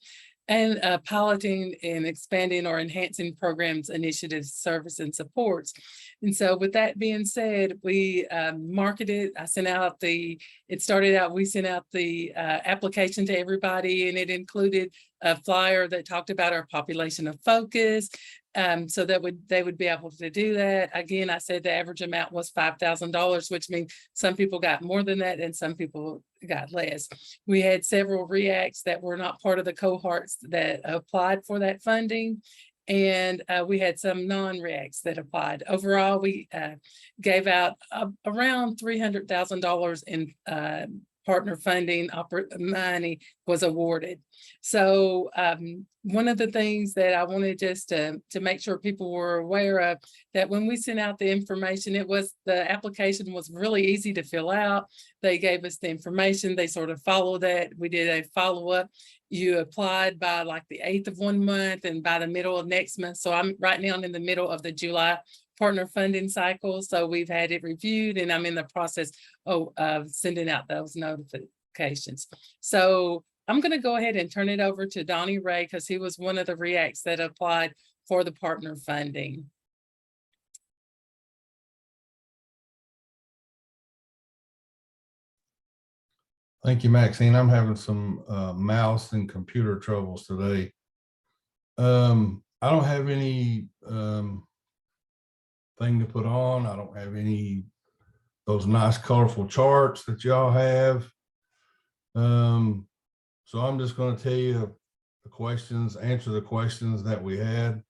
piloting and expanding or enhancing programs, initiatives, service, and supports. And so with that being said, we marketed, we sent out the application to everybody, and it included a flyer that talked about our population of focus. So that they would be able to do that. Again, I said the average amount was $5,000, which means some people got more than that and some people got less. We had several RIACs that were not part of the cohorts that applied for that funding. And we had some non-RIACs that applied. Overall, we gave out around $300,000 in partner funding money was awarded. So one of the things that I wanted just to make sure people were aware of, that when we sent out the information, the application was really easy to fill out. They gave us the information, they sort of followed that. We did a follow-up. You applied by like the 8th of one month and by the middle of next month. So I'm right now in the middle of the July partner funding cycle. So we've had it reviewed and I'm in the process of sending out those notifications. So I'm going to go ahead and turn it over to Donnie Ray because he was one of the RIACs that applied for the partner funding. Thank you, Maxine. I'm having some mouse and computer troubles today. I don't have any thing to put on. I don't have any those nice colorful charts that y'all have. So I'm just going to tell you the questions, answer the questions that we had,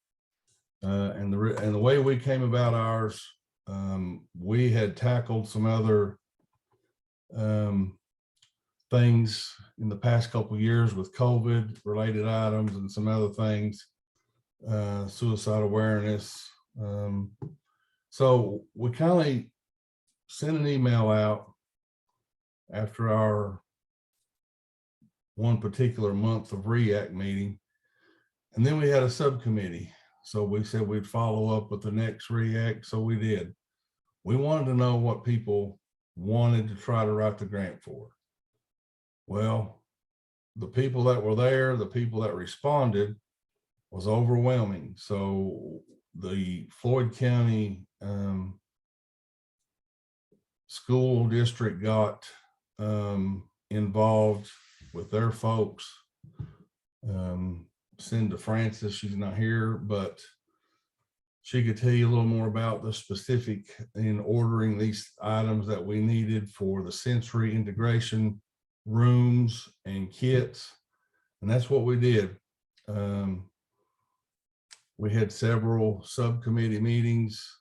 and the way we came about ours. We had tackled some other things in the past couple of years with COVID related items and some other things, suicide awareness. So we kind of sent an email out after our one particular month of RIAC meeting, and then we had a subcommittee. So we said we'd follow up with the next RIAC. So we did. We wanted to know what people wanted to try to write the grant for. Well, the people that were there, the people that responded was overwhelming. So the Floyd County school district got involved with their folks. Cinda Francis, she's not here, but she could tell you a little more about the specific in ordering these items that we needed for the sensory integration rooms and kits. And that's what we did. We had several subcommittee meetings.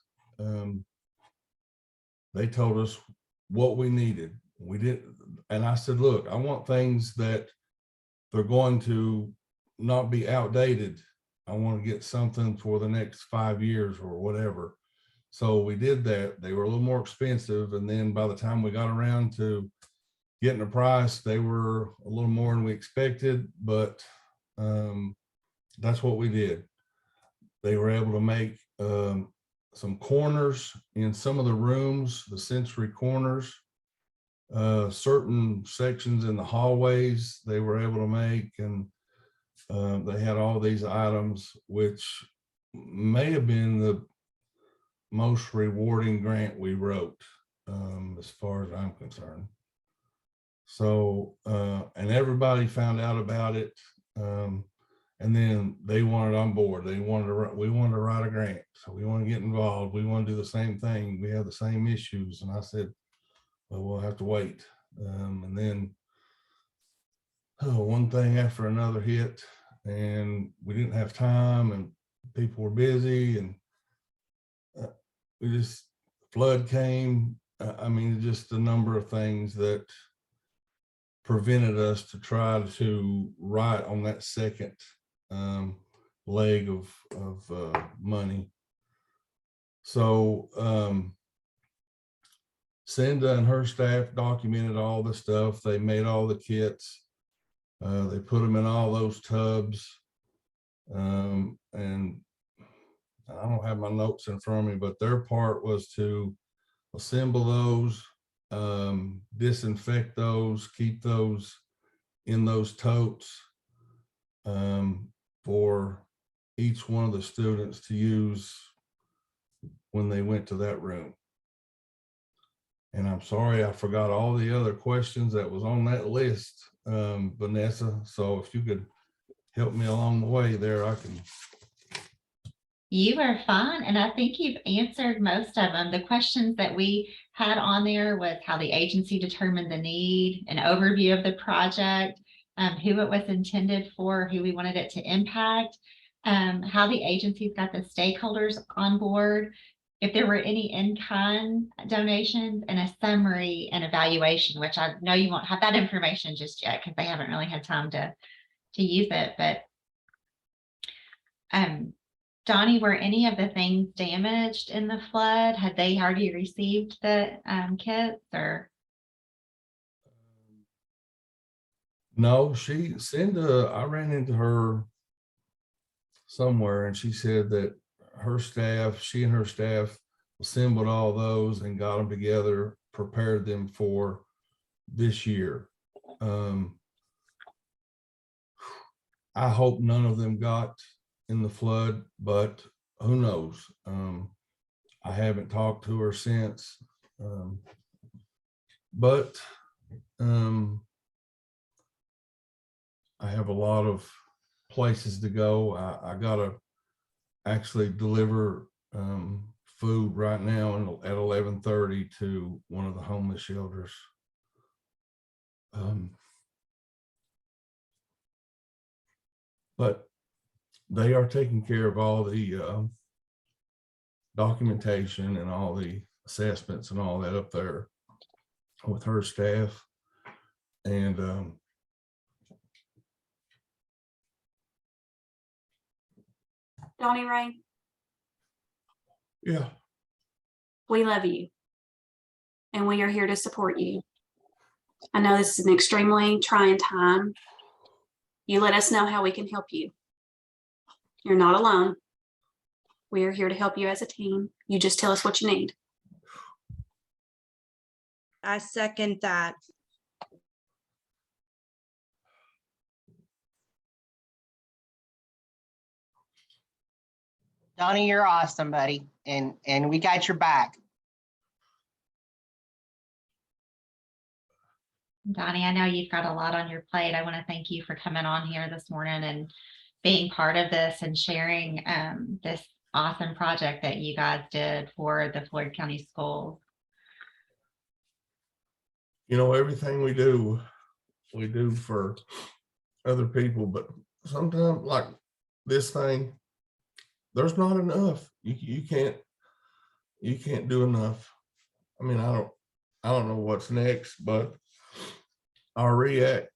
They told us what we needed. We did, and I said, look, I want things that they're going to not be outdated. I want to get something for the next 5 years or whatever. So we did that. They were a little more expensive. And then by the time we got around to getting a price, they were a little more than we expected, but that's what we did. They were able to make some corners in some of the rooms, the sensory corners, certain sections in the hallways they were able to make, and they had all these items, which may have been the most rewarding grant we wrote, as far as I'm concerned. So, and everybody found out about it. And then they wanted on board. They wanted to, we wanted to write a grant. So we want to get involved. We want to do the same thing. We have the same issues. And I said, well, we'll have to wait. And then one thing after another hit, and we didn't have time, and people were busy, and we just, flood came. I mean, just a number of things that prevented us to try to write on that second leg of money. So Cinda and her staff documented all the stuff. They made all the kits. They put them in all those tubs. And I don't have my notes in front of me, but their part was to assemble those, disinfect those, keep those in those totes for each one of the students to use when they went to that room. And I'm sorry, I forgot all the other questions that was on that list, Vanessa. So if you could help me along the way there, I can. You are fine, and I think you've answered most of them. The questions that we had on there was how the agency determined the need, an overview of the project, who it was intended for, who we wanted it to impact, how the agencies got the stakeholders on board, if there were any in-kind donations, and a summary and evaluation, which I know you won't have that information just yet because they haven't really had time to use it. But Donnie, were any of the things damaged in the flood? Had they already received the kits, or? No, Cinda, I ran into her somewhere, and she said that her staff, she and her staff assembled all those and got them together, prepared them for this year. I hope none of them got in the flood, but who knows? I haven't talked to her since, but I have a lot of places to go. I gotta actually deliver food right now at 11:30 to one of the homeless shelters. But they are taking care of all the documentation and all the assessments and all that up there with her staff. And Donnie Ray, yeah, we love you. And we are here to support you. I know this is an extremely trying time. You let us know how we can help you. You're not alone. We are here to help you as a team. You just tell us what you need. I second that. Donnie, you're awesome, buddy. And we got your back. Donnie, I know you've got a lot on your plate. I want to thank you for coming on here this morning and being part of this and sharing this awesome project that you guys did for the Floyd County Schools. you know, everything we do for other people, but sometimes like this thing, there's not enough. You can't do enough. I mean, I don't know what's next, but our RIAC,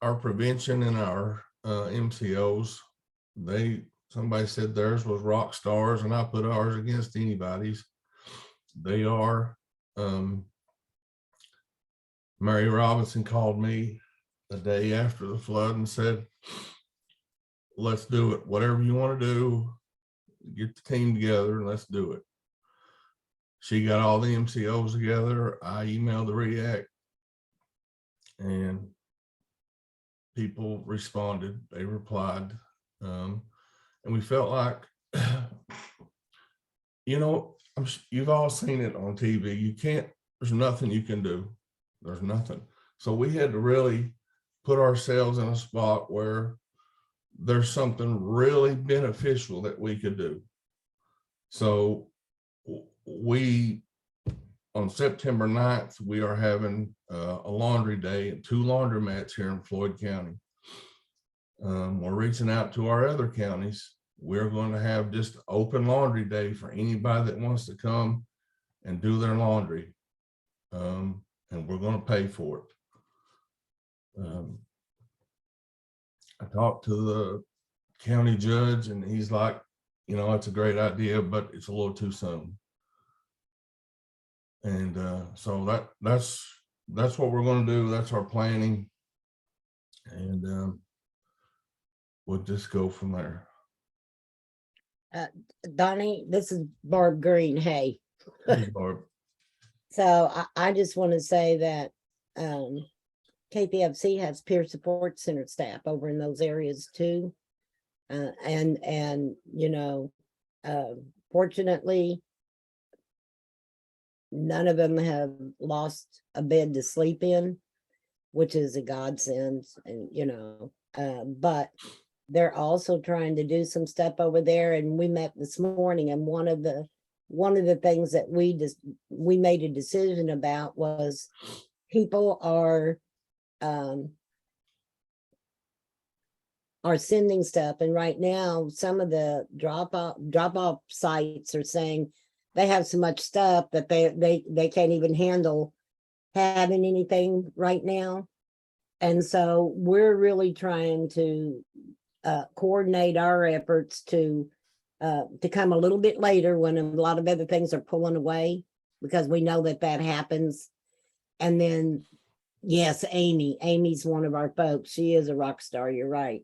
our prevention and our MCOs, somebody said theirs was rock stars, and I put ours against anybody's. They are. Mary Robinson called me the day after the flood and said, let's do it. Whatever you want to do, get the team together and let's do it. She got all the MCOs together. I emailed the RIAC and people responded. They replied. And we felt like, you know, you've all seen it on TV. There's nothing you can do. There's nothing. So we had to really put ourselves in a spot where there's something really beneficial that we could do. So on September 9th, we are having a laundry day at 2 laundromats here in Floyd County. We're reaching out to our other counties. We're going to have just open laundry day for anybody that wants to come and do their laundry. And we're going to pay for it. I talked to the county judge and he's like, you know, it's a great idea, but it's a little too soon. And so that's what we're going to do. That's our planning. And we'll just go from there. Donnie, this is Barb Green. Hey. Hey, Barb. So I just want to say that KPFC has peer support center staff over in those areas too. And you know, fortunately, none of them have lost a bed to sleep in, which is a godsend. And you know, but they're also trying to do some stuff over there. And we met this morning, and one of the things that we made a decision about was people are sending stuff, and right now some of the drop off sites are saying they have so much stuff that they can't even handle having anything right now. And so we're really trying to coordinate our efforts to come a little bit later when a lot of other things are pulling away, because we know that happens. And then, yes, Amy's one of our folks. She is a rock star. You're right.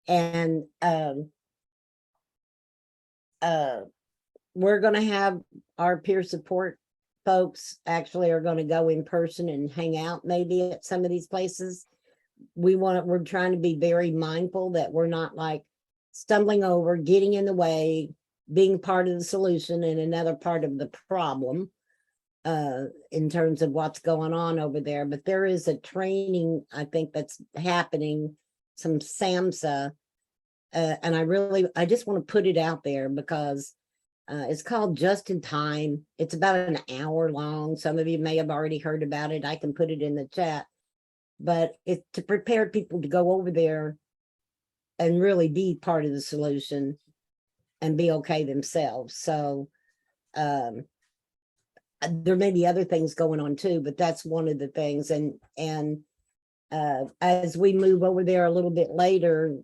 And we're going to have our peer support folks actually are going to go in person and hang out maybe at some of these places. We're trying to be very mindful that we're not like stumbling over, getting in the way, being part of the solution and another part of the problem in terms of what's going on over there. But there is a training, I think, that's happening some SAMHSA. And I just want to put it out there because it's called Just in Time. It's about an hour long. Some of you may have already heard about it. I can put it in the chat, but it's to prepare people to go over there and really be part of the solution and be okay themselves. So there may be other things going on too, but that's one of the things. And as we move over there a little bit later,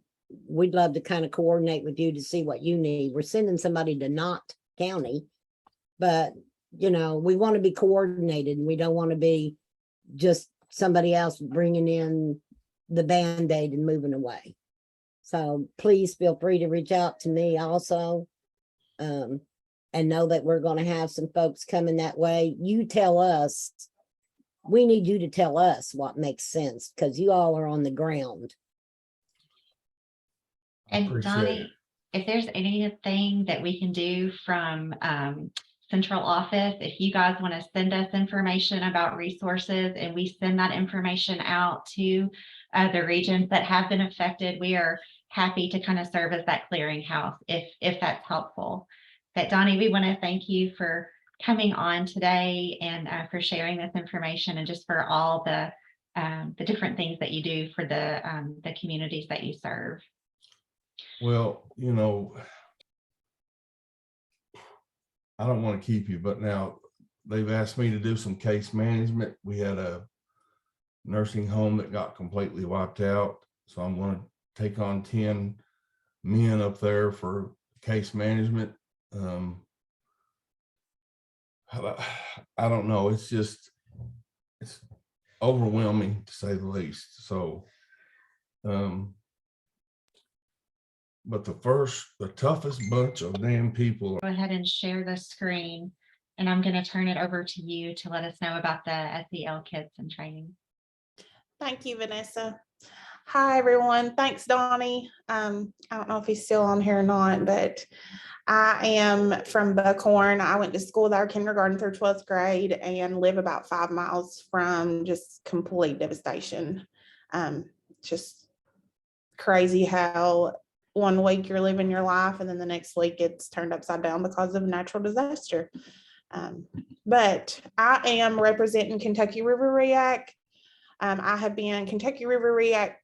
we'd love to kind of coordinate with you to see what you need. We're sending somebody to Knott County, but you know, we want to be coordinated and we don't want to be just somebody else bringing in the Band-Aid and moving away. So please feel free to reach out to me also. And know that we're going to have some folks coming that way. You tell us, we need you to tell us what makes sense because you all are on the ground. And Appreciate Donnie, it. if there's anything that we can do from central office, if you guys want to send us information about resources and we send that information out to the regions that have been affected, we are happy to kind of serve as that clearinghouse if that's helpful. But Donnie, we want to thank you for coming on today and for sharing this information and just for all the different things that you do for the communities that you serve. Well, you know, I don't want to keep you, but now they've asked me to do some case management. We had a nursing home that got completely wiped out. So I'm going to take on 10 men up there for case management. I don't know. It's overwhelming to say the least. So, but the toughest bunch of damn people. Go ahead and share the screen and I'm going to turn it over to you to let us know about the SEL kits and training. Thank you, Vanessa. Hi, everyone. Thanks, Donnie. I don't know if he's still on here or not, but I am from Buckhorn. I went to school there, kindergarten through 12th grade, and live about 5 miles from just complete devastation. Just crazy how 1 week you're living your life and then the next week it's turned upside down because of natural disaster. But I am representing Kentucky River RIAC. I have been Kentucky River RIAC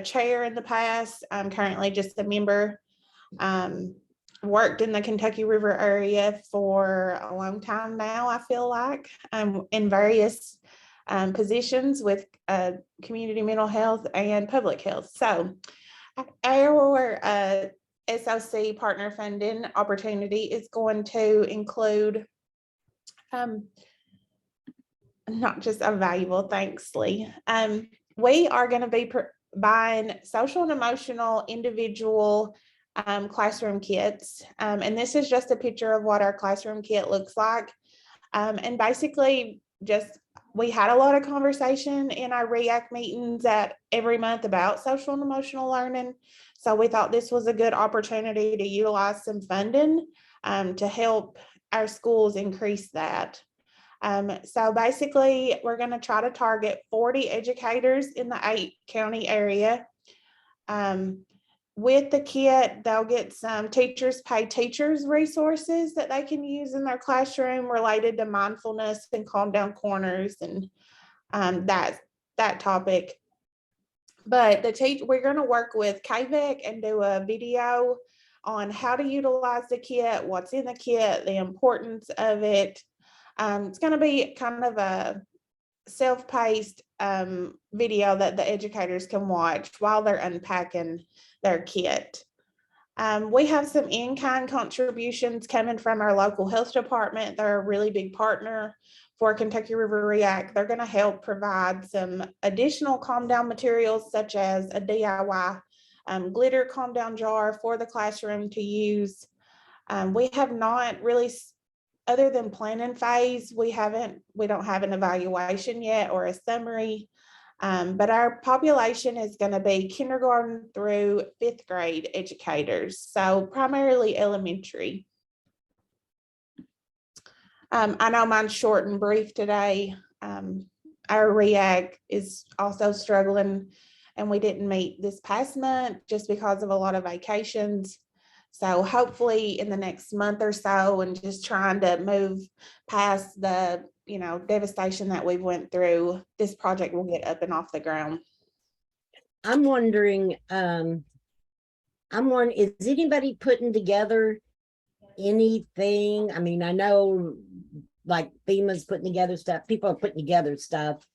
chair in the past. I'm currently just a member. Worked in the Kentucky River area for a long time now, I feel like, in various positions with community mental health and public health. So our SOC partner funding opportunity is going to include not just a valuable, thanks, Lee. We are going to be buying social and emotional individual classroom kits. And this is just a picture of what our classroom kit looks like. And basically we had a lot of conversation in our RIAC meetings every month about social and emotional learning. So we thought this was a good opportunity to utilize some funding to help our schools increase that. So basically we're going to try to target 40 educators in the 8-county area. With the kit, they'll get some teachers pay teachers resources that they can use in their classroom related to mindfulness and calm down corners and that topic. But we're going to work with KVEC and do a video on how to utilize the kit, what's in the kit, the importance of it. It's going to be kind of a self-paced video that the educators can watch while they're unpacking their kit. We have some in-kind contributions coming from our local health department. They're a really big partner for Kentucky River RIAC. They're going to help provide some additional calm down materials such as a DIY glitter calm down jar for the classroom to use. We have not really, other than planning phase, we don't have an evaluation yet or a summary. But our population is going to be kindergarten through 5th grade educators, so primarily elementary. I know mine's short and brief today. Our RIAC is also struggling and we didn't meet this past month just because of a lot of vacations. So hopefully in the next month or so, and just trying to move past the, devastation that we went through, this project will get up and off the ground. I'm wondering, is anybody putting together anything? I mean, I know like FEMA's putting together stuff, people are putting together stuff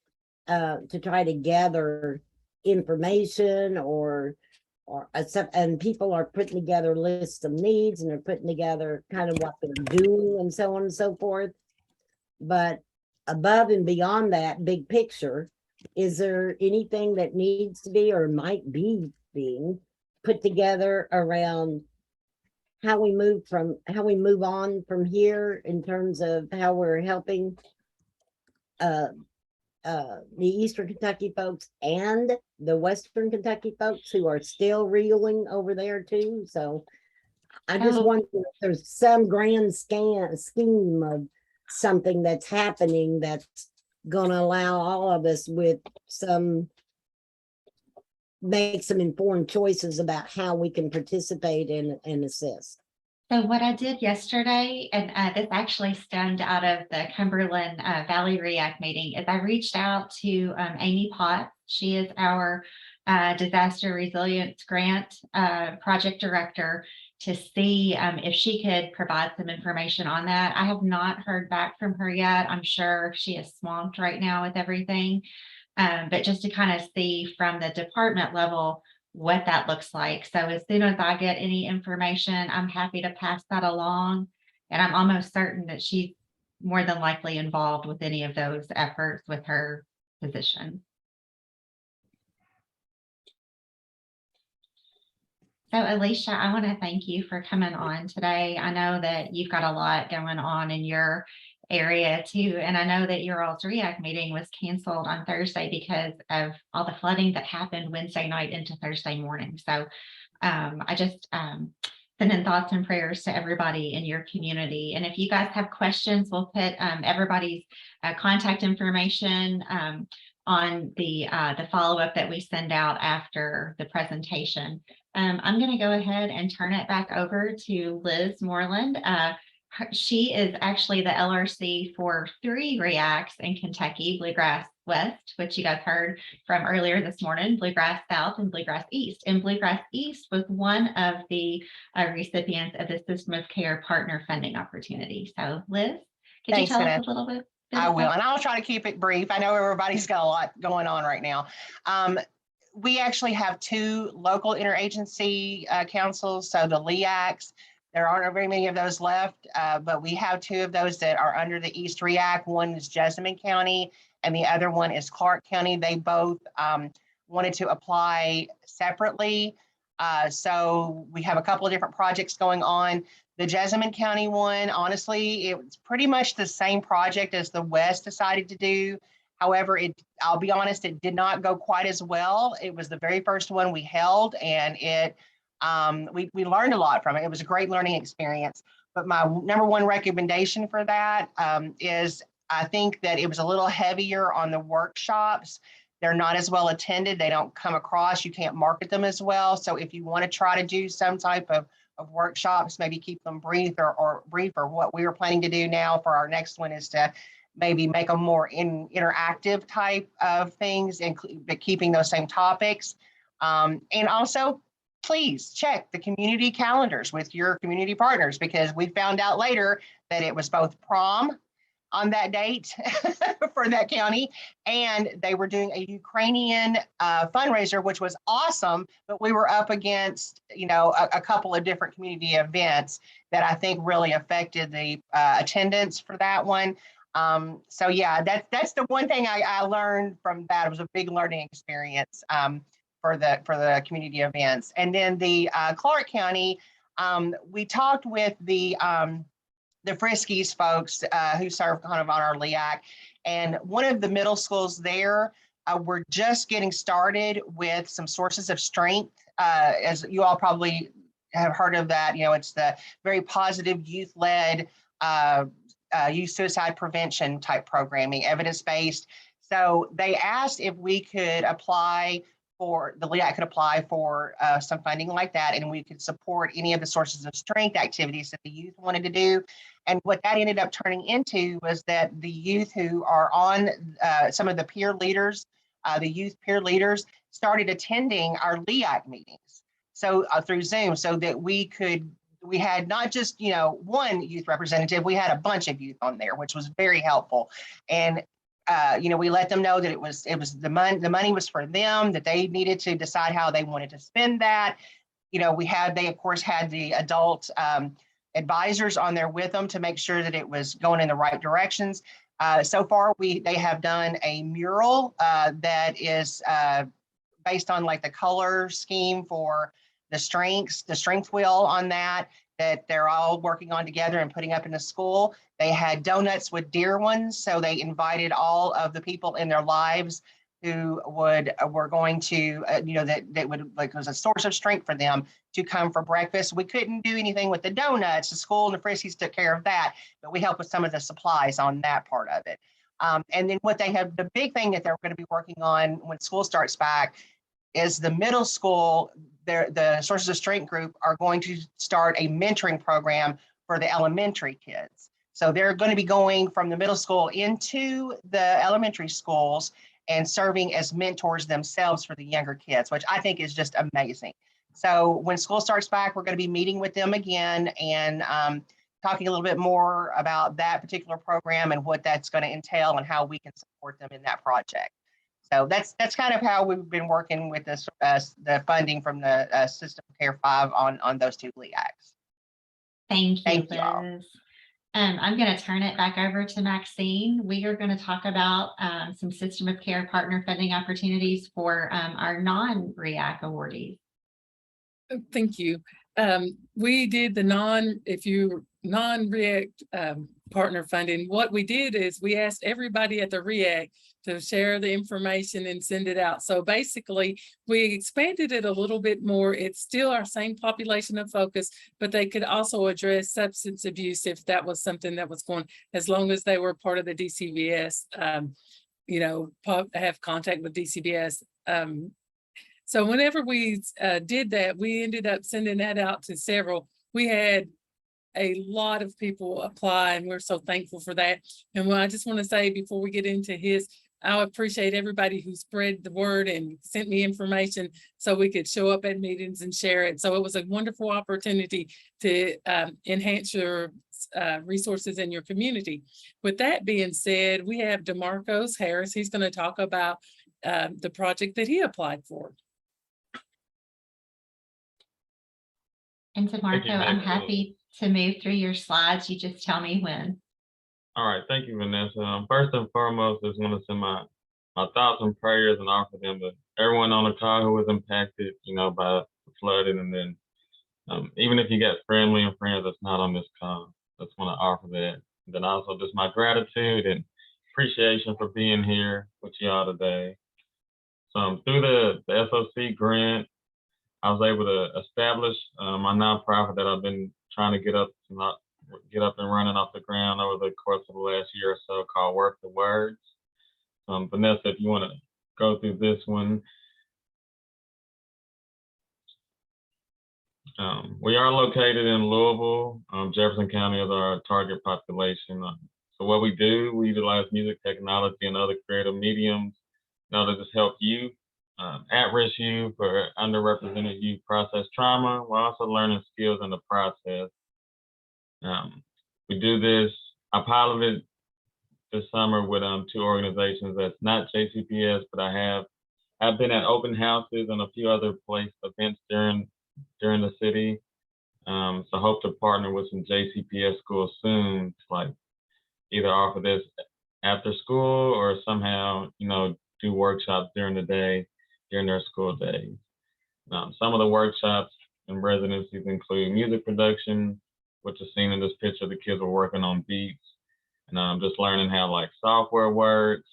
to try to gather information or stuff, and people are putting together lists of needs, and they're putting together kind of what they're doing and so on and so forth. But above and beyond that big picture, is there anything that needs to be or might be being put together around how we move on from here in terms of how we're helping the Eastern Kentucky folks and the Western Kentucky folks who are still reeling over there too? So I just wonder if there's some grand scheme of something that's happening that's gonna allow all of us with make some informed choices about how we can participate and assist. So what I did yesterday, and this actually stemmed out of the Cumberland Valley RIAC meeting, is I reached out to Amy Potts. She is our disaster resilience grant project director, to see if she could provide some information on that. I have not heard back from her yet. I'm sure she is swamped right now with everything. But just to kind of see from the department level what that looks like. So as soon as I get any information, I'm happy to pass that along. And I'm almost certain that she's more than likely involved with any of those efforts with her position. So Alicia, I want to thank you for coming on today. I know that you've got a lot going on in your area too. And I know that your all's RIAC meeting was canceled on Thursday because of all the flooding that happened Wednesday night into Thursday morning. So I just send in thoughts and prayers to everybody in your community. And if you guys have questions, we'll put everybody's contact information on the follow-up that we send out after the presentation. I'm going to go ahead and turn it back over to Liz Moreland. She is actually the LRC for 3 RIACs in Kentucky: Bluegrass West, which you guys heard from earlier this morning, Bluegrass South, and Bluegrass East. And Bluegrass East was one of the recipients of the System of Care Partner Funding Opportunity. So Liz, could you tell us a little bit? I will, and I'll try to keep it brief. I know everybody's got a lot going on right now. We actually have 2 local interagency councils, so the RIACs. There aren't very many of those left, but we have 2 of those that are under the East RIAC. One is Jessamine County, and the other one is Clark County. They both wanted to apply separately. So we have a couple of different projects going on. The Jessamine County one, honestly, it was pretty much the same project as the West decided to do. However, I'll be honest, it did not go quite as well. It was the very first one we held, and we learned a lot from it. It was a great learning experience. But my number one recommendation for that is I think that it was a little heavier on the workshops. They're not as well attended. They don't come across. You can't market them as well. So if you want to try to do some type of workshops, maybe keep them brief or what we were planning to do now for our next one is to maybe make them more interactive type of things, but keeping those same topics. And also, please check the community calendars with your community partners, because we found out later that it was both prom on that date for that county, and they were doing a Ukrainian fundraiser, which was awesome, but we were up against, a couple of different community events that I think really affected the attendance for that one. So yeah, that's the one thing I learned from that. It was a big learning experience for the community events. And then the Clark County, we talked with the Friskies folks who serve kind of on our RIAC, and one of the middle schools there, we're just getting started with some sources of strength. As you all probably have heard of that, it's the very positive youth-led youth suicide prevention type programming, evidence-based. So they asked if we could apply for the LEAC could apply for some funding like that, and we could support any of the sources of strength activities that the youth wanted to do. And what that ended up turning into was that the youth who are on some of the peer leaders, the youth peer leaders, started attending our LEAC meetings. So through Zoom, so that we had not just, one youth representative, we had a bunch of youth on there, which was very helpful. And we let them know that it was the money was for them, that they needed to decide how they wanted to spend that. They of course had the adult advisors on there with them to make sure that it was going in the right directions. So far, they have done a mural that is based on like the color scheme for the strength wheel on that they're all working on together and putting up in the school. They had donuts with dear ones. So they invited all of the people in their lives who were going to, that would, like, was a source of strength for them to come for breakfast. We couldn't do anything with the donuts. The school and the Friskies took care of that, but we helped with some of the supplies on that part of it. And then the big thing that they're going to be working on when school starts back is the middle school. The Sources of Strength group are going to start a mentoring program for the elementary kids. So they're going to be going from the middle school into the elementary schools and serving as mentors themselves for the younger kids, which I think is just amazing. So when school starts back, we're going to be meeting with them again and talking a little bit more about that particular program and what that's going to entail and how we can support them in that project. So that's kind of how we've been working with this, the funding from the System Care 5 on those two LEACs. Thank you, Thank you all. Liz. I'm going to turn it back over to Maxine. We are going to talk about some System of Care partner funding opportunities for our non-RIAC awardees. Thank you. We did the non-RIAC partner funding. What we did is we asked everybody at the RIAC to share the information and send it out. So basically, we expanded it a little bit more. It's still our same population of focus, but they could also address substance abuse if that was something that was going, as long as they were part of the DCBS, have contact with DCBS. So whenever we did that, we ended up sending that out to several. We had a lot of people apply, and we're so thankful for that. And what I just want to say before we get into I appreciate everybody who spread the word and sent me information so we could show up at meetings and share it. So it was a wonderful opportunity to enhance your resources in your community. With that being said, we have DeMarcos Harris. He's going to talk about the project that he applied for. And DeMarco, I'm happy to move through your slides. You just tell me when. All right, thank you, Vanessa. First and foremost, I just want to send my thoughts and prayers and offer them to everyone on the call who was impacted, by the flooding. And then even if you got family and friends that's not on this call, I just want to offer that. And then also just my gratitude and appreciation for being here with y'all today. So through the SOC grant, I was able to establish my nonprofit that I've been trying to get up and running off the ground over the course of the last year or so, called Work the Words. Vanessa, if you want to go through this one. We are located in Louisville. Jefferson County is our target population. So what we do, we utilize music technology and other creative mediums to just help youth, at-risk youth or underrepresented youth process trauma while also learning skills in the process. We do this, I piloted this summer with 2 organizations that's not JCPS, but I've been at open houses and a few other events during the city. So hope to partner with some JCPS schools soon to either offer this after school or somehow, do workshops during the day, during their school days. Some of the workshops and residencies include music production, which is seen in this picture. The kids were working on beats and just learning how software works,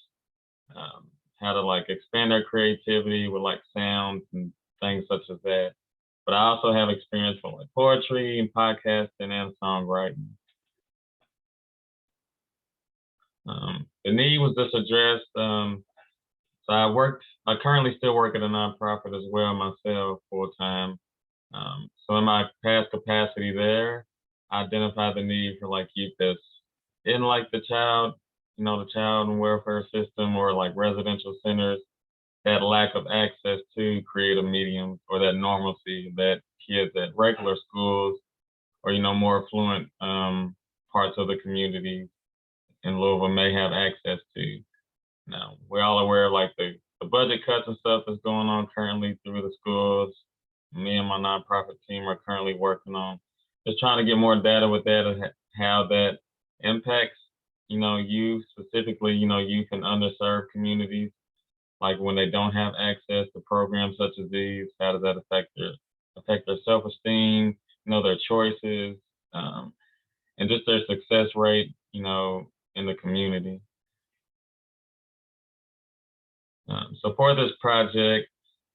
how to expand their creativity with sounds and things such as that. But I also have experience with poetry and podcasting and songwriting. The need was just addressed So I currently still work at a nonprofit as well myself, full time. So in my past capacity there, I identified the need for like youth that's in like the child and welfare system or like residential centers, that lack of access to creative mediums or that normalcy that kids at regular schools or, more affluent parts of the community in Louisville may have access to. Now, we're all aware of like the budget cuts and stuff that's going on currently through the schools. Me and my nonprofit team are currently working on just trying to get more data with that of how that impacts, youth, specifically, youth in underserved communities. Like when they don't have access to programs such as these, how does that affect their self-esteem, their choices, and just their success rate, in the community. So for this project,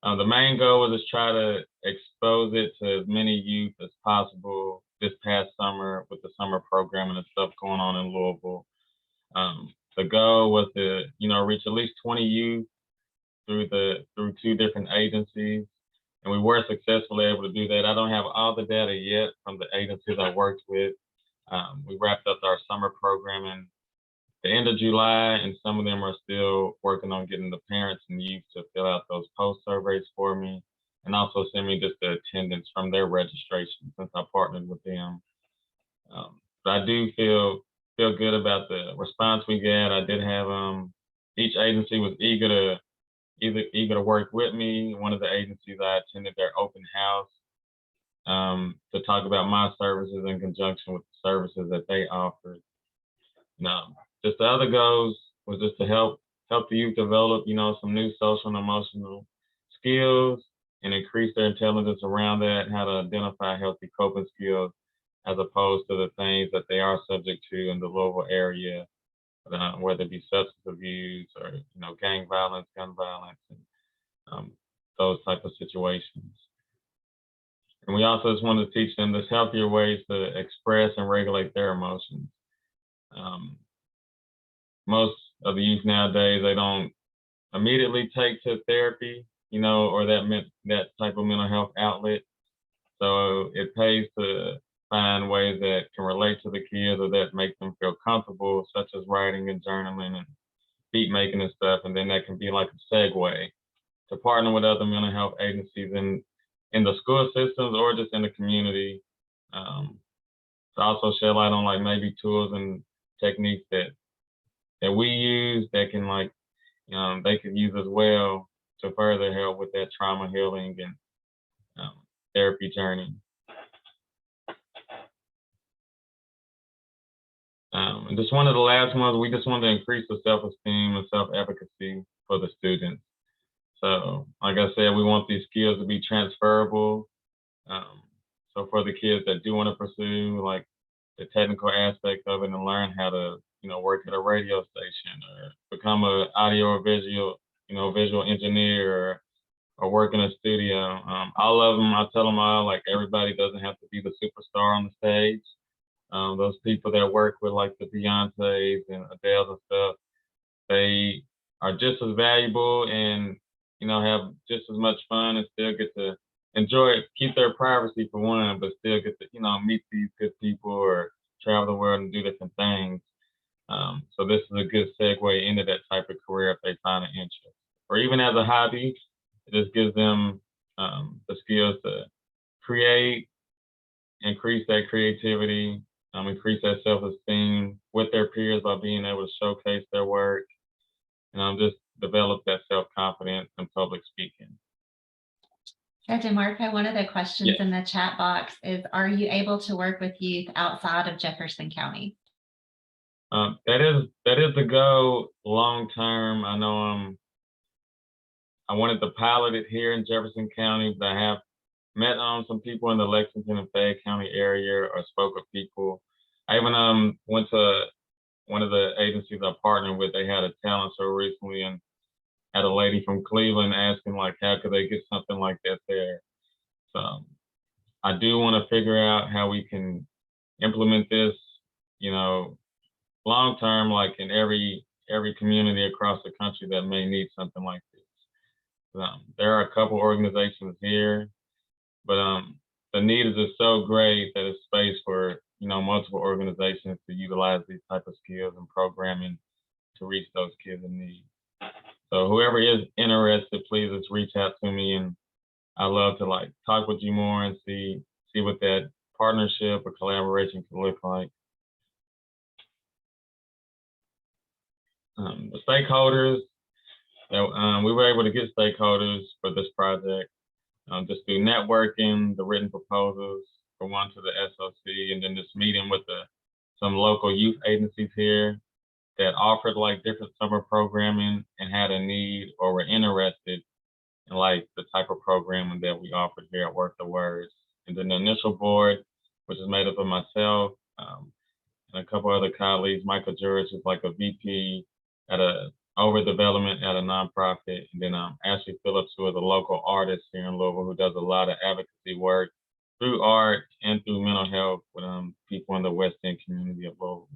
the main goal was to try to expose it to as many youth as possible this past summer with the summer programming and stuff going on in Louisville. The goal was to, reach at least 20 youth through 2 different agencies, and we were successfully able to do that. I don't have all the data yet from the agencies I worked with. We wrapped up our summer programming the end of July, and some of them are still working on getting the parents and youth to fill out those post surveys for me, and also send me just the attendance from their registration since I partnered with them. But I do feel good about the response we got. I did have each agency was eager to work with me. One of the agencies, I attended their open house to talk about my services in conjunction with the services that they offered. Just the other goals was just to help the youth develop, some new social and emotional skills and increase their intelligence around that, how to identify healthy coping skills as opposed to the things that they are subject to in the Louisville area, whether it be substance abuse or, gang violence, gun violence, and those type of situations. And we also just wanted to teach them this healthier ways to express and regulate their emotions. Most of the youth nowadays, they don't immediately take to therapy, or that type of mental health outlet. So it pays to find ways that can relate to the kids or that make them feel comfortable, such as writing and journaling and beat making and stuff. And then that can be like a segue to partner with other mental health agencies in the school systems or just in the community. To also shed light on like maybe tools and techniques that we use that can they could use as well to further help with that trauma healing and therapy journey. And just one of the last ones, we just wanted to increase the self-esteem and self-efficacy for the students. So like I said, we want these skills to be transferable. So for the kids that do want to pursue like the technical aspect of it and learn how to, work at a radio station or become an audio or visual engineer or work in a studio. All of them, I tell them all, like everybody doesn't have to be the superstar on the stage. Those people that work with like the Beyoncés and Adele and stuff, they are just as valuable and, have just as much fun and still get to enjoy it, keep their privacy for one, but still get to, meet these good people or travel the world and do different things. So this is a good segue into that type of career if they find an interest. Or even as a hobby, it just gives them the skills to create, increase that creativity, increase that self-esteem with their peers by being able to showcase their work, and just develop that self-confidence in public speaking. Dr. Marco, one of the questions Yes. in the chat box is, are you able to work with youth outside of Jefferson County? That is the goal long term. I know I wanted to pilot it here in Jefferson County, but I have met some people in the Lexington and Fayette County area or spoke with people. I even went to one of the agencies I partnered with. They had a talent show recently and had a lady from Cleveland asking like, how could they get something like that there? So I do want to figure out how we can implement this, long term, like in every every community across the country that may need something like this. There are a couple organizations here, but the need is just so great that it's space for multiple organizations to utilize these type of skills and programming to reach those kids in need. So whoever is interested, please just reach out to me, and I'd love to talk with you more and see what that partnership or collaboration can look like. The stakeholders, we were able to get stakeholders for this project just through networking, the written proposals for one to the SOC, and then this meeting with some local youth agencies here that offered different summer programming and had a need or were interested in the type of programming that we offered here at Work the Words. And then the initial board, which is made up of myself and a couple other colleagues, Michael George is a VP at overdevelopment at a nonprofit, and then Ashley Phillips, who is a local artist here in Louisville, who does a lot of advocacy work through art and through mental health with people in the West End community of Louisville.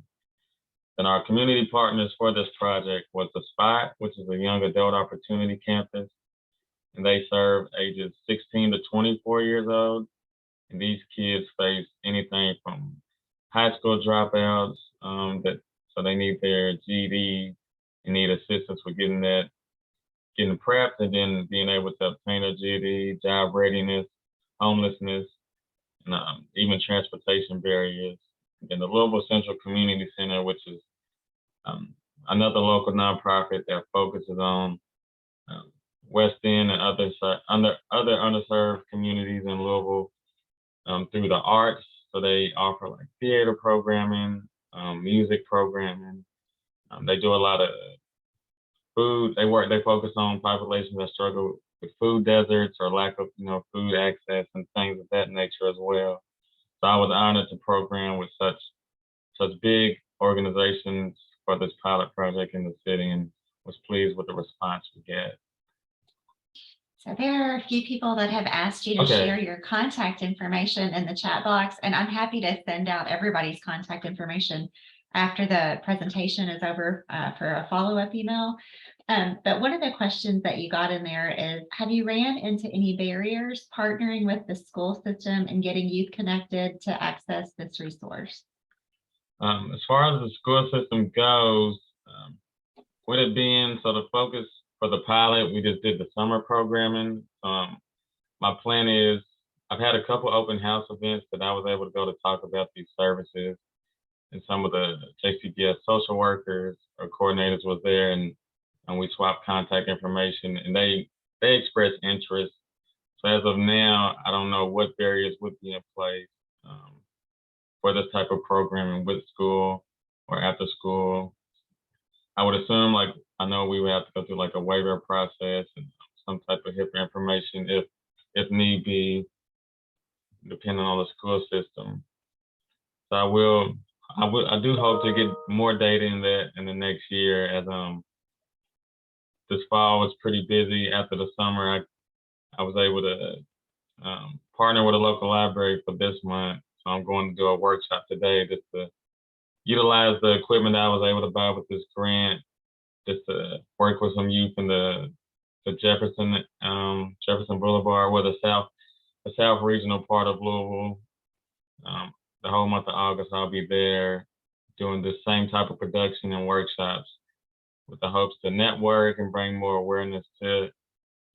And our community partners for this project was The Spot, which is a young adult opportunity campus, and they serve ages 16 to 24 years old. And these kids face anything from high school dropouts, so they need their GED, and need assistance with getting prepped, and then being able to obtain a GED, job readiness, homelessness, and even transportation barriers. And then the Louisville Central Community Center, which is another local nonprofit that focuses on West End and other underserved communities in Louisville through the arts. So they offer theater programming, music programming. They do a lot of food. They focus on populations that struggle with food deserts or lack of food access and things of that nature as well. So I was honored to program with such big organizations for this pilot project in the city, and was pleased with the response we get. So there are a few people that have asked you to share your contact information in the chat box, and I'm happy to send out everybody's contact information after the presentation is over for a follow-up email. But one of the questions that you got in there is, have you ran into any barriers partnering with the school system and getting youth connected to access this resource? As far as the school system goes, with it being the focus for the pilot, we just did the summer programming. My plan is, I've had a couple open house events that I was able to go to talk about these services, and some of the JCPS social workers or coordinators was there, and we swapped contact information, and they expressed interest. So as of now, I don't know what barriers would be in place for this type of programming with school or after school. I would assume, I know we would have to go through a waiver process and some type of HIPAA information if need be, depending on the school system. So I do hope to get more data in that in the next year, as this fall was pretty busy. After the summer, I was able to partner with a local library for this month. So I'm going to do a workshop today just to utilize the equipment that I was able to buy with this grant, just to work with some youth in the Jefferson Boulevard, or the South regional part of Louisville. The whole month of August, I'll be there doing the same type of production and workshops with the hopes to network and bring more awareness to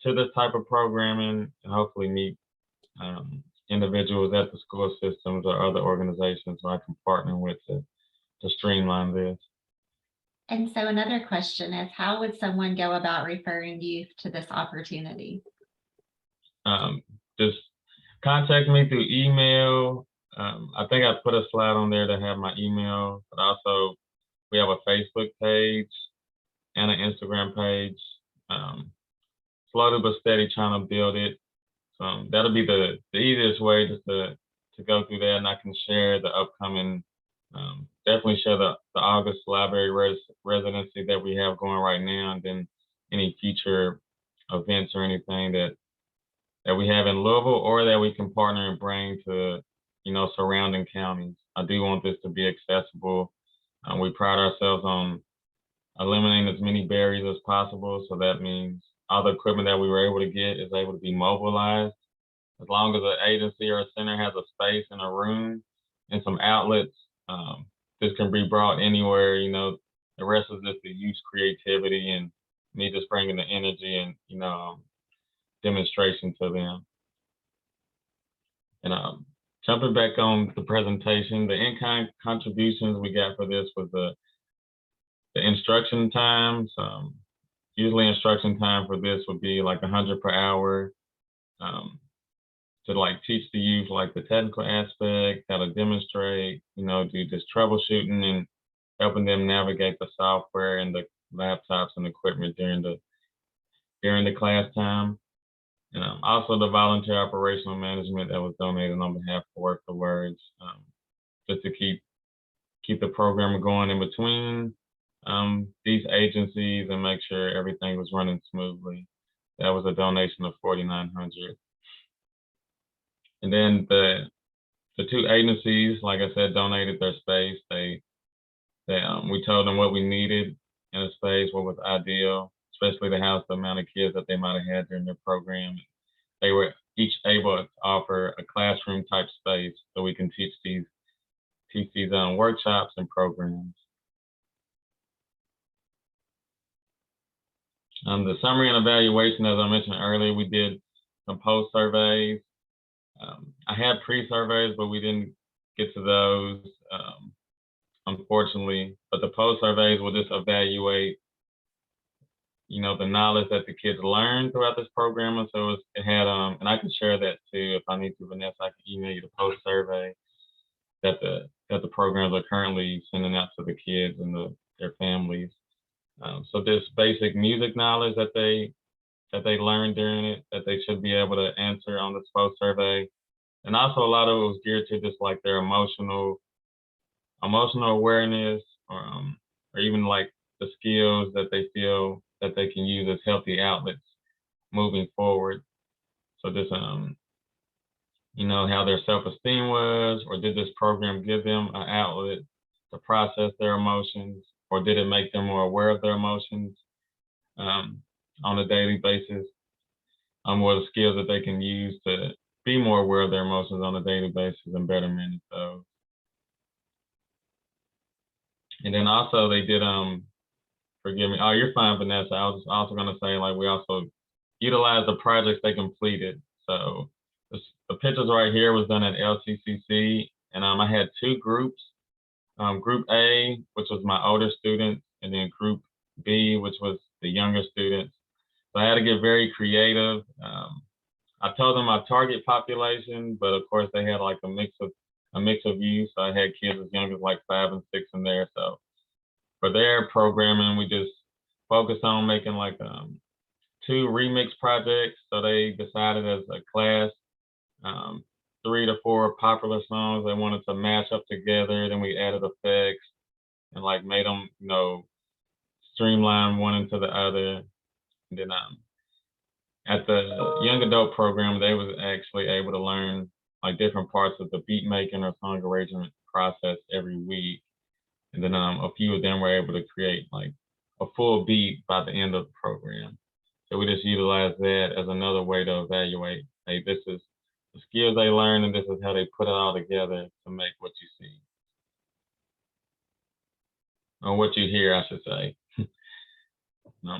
this type of programming, and hopefully meet individuals at the school systems or other organizations who I can partner with to streamline this. And so another question is, how would someone go about referring youth to this opportunity? Just contact me through email. I think I put a slide on there that had my email, but also we have a Facebook page and an Instagram page. Slowly but steady trying to build it. So that'll be the easiest way, just to go through that, and I can share the upcoming, definitely share the August library residency that we have going right now, and then any future events or anything that we have in Louisville or that we can partner and bring to surrounding counties. I do want this to be accessible. We pride ourselves on eliminating as many barriers as possible. So that means all the equipment that we were able to get is able to be mobilized. As long as an agency or a center has a space and a room and some outlets, this can be brought anywhere. You know, the rest is just to use creativity and me just bringing the energy and, you know, demonstration to them. And jumping back on the presentation, the in-kind contributions we got for this was the instruction times. Usually instruction time for this would be like 100 per hour, to like teach the youth like the technical aspect, how to demonstrate, you know, do just troubleshooting and helping them navigate the software and the laptops and equipment during the class time. And also the volunteer operational management that was donated on behalf of Work the Words, just to keep the program going in between these agencies and make sure everything was running smoothly. That was a donation of $4,900. And then the two agencies, like I said, donated their space. We told them what we needed in a space, what was ideal, especially to house the amount of kids that they might have had during their program. They were each able to offer a classroom type space so we can teach these workshops and programs. The summary and evaluation, as I mentioned earlier, we did some post surveys. I had pre-surveys, but we didn't get to those, unfortunately. But the post surveys will just evaluate, you know, the knowledge that the kids learned throughout this program. And so it had, and I can share that too if I need to, Vanessa. I can email you the post survey that the programs are currently sending out to the kids and their families. So this basic music knowledge that they learned during it, that they should be able to answer on this post survey. And also a lot of it was geared to just like their emotional awareness, or even like the skills that they feel that they can use as healthy outlets moving forward. So just, you know, how their self-esteem was, or did this program give them an outlet to process their emotions, or did it make them more aware of their emotions on a daily basis? Or the skills that they can use to be more aware of their emotions on a daily basis and better manage those. And then also they did, forgive me, oh, you're fine, Vanessa. I was also gonna say, like, we also utilized the projects they completed. So the pictures right here was done at LCCC, and I had two groups. Group A, which was my older students, and then Group B, which was the younger students. So I had to get very creative. I told them my target population, but of course they had like a mix of youth. So I had kids as young as like 5 and 6 in there. So for their programming, we just focused on making like 2 remix projects. So they decided as a class, 3 to 4 popular songs they wanted to mash up together. Then we added effects and like made them, you know, streamline one into the other. And then at the young adult program, they was actually able to learn like different parts of the beat making or song arrangement process every week. And then a few of them were able to create like a full beat by the end of the program. So we just utilized that as another way to evaluate, hey, this is the skills they learn, and this is how they put it all together to make what you see. Or what you hear, I should say.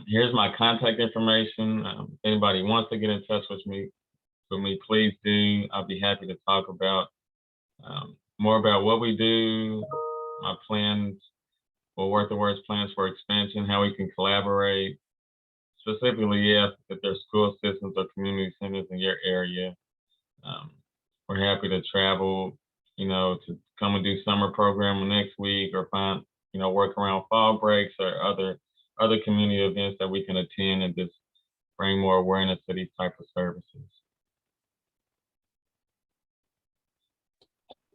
Here's my contact information. If anybody wants to get in touch with me, please do. I'll be happy to talk about more about what we do, my plans, or Work the Words plans for expansion, how we can collaborate, specifically, if there's school systems or community centers in your area. We're happy to travel, you know, to come and do summer program next week, or find, you know, work around fall breaks or other community events that we can attend and just bring more awareness to these type of services.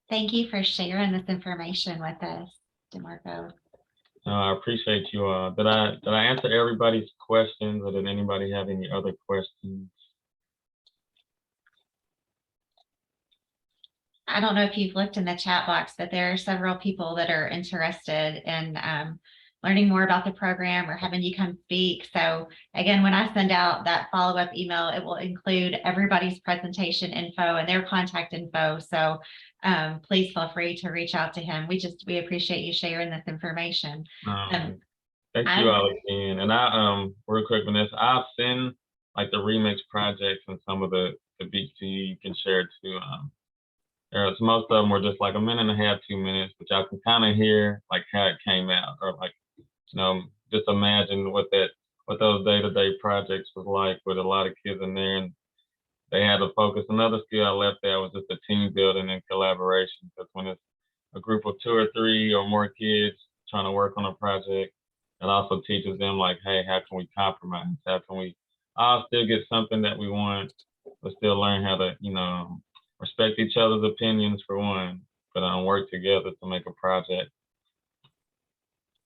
Thank you for sharing this information with us, DeMarco. I appreciate you all. Did I answer everybody's questions, or did anybody have any other questions? I don't know if you've looked in the chat box, but there are several people that are interested in learning more about the program or having you come speak. So again, when I send out that follow-up email, it will include everybody's presentation info and their contact info. So please feel free to reach out to him. We appreciate you sharing this information. Thank you I'm- all again. And real quick, Vanessa, I'll send like the remix projects and some of the beats to you. You can share it too. Most of them were just like a minute and a half, 2 minutes, but y'all can kind of hear like how it came out, or like, just imagine what those day-to-day projects was like with a lot of kids in there, and they had to focus. Another skill I left there was just the team building and collaboration, because when it's a group of 2 or 3 or more kids trying to work on a project, it also teaches them like, hey, how can we compromise? How can we all still get something that we want, but still learn how to, respect each other's opinions for one, but work together to make a project.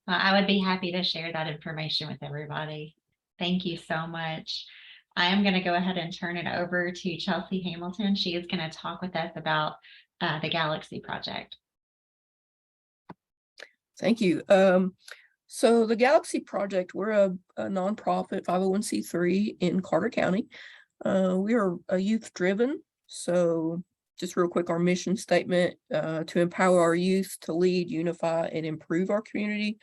Well, I would be happy to share that information with everybody. Thank you so much. I am going to go ahead and turn it over to Chelsea Hamilton. She is going to talk with us about the Galaxy project. Thank you. So the Galaxy Project, we're a nonprofit 501c3 in Carter County. We are a youth-driven. So just real quick, our mission statement, to empower our youth to lead, unify, and improve our community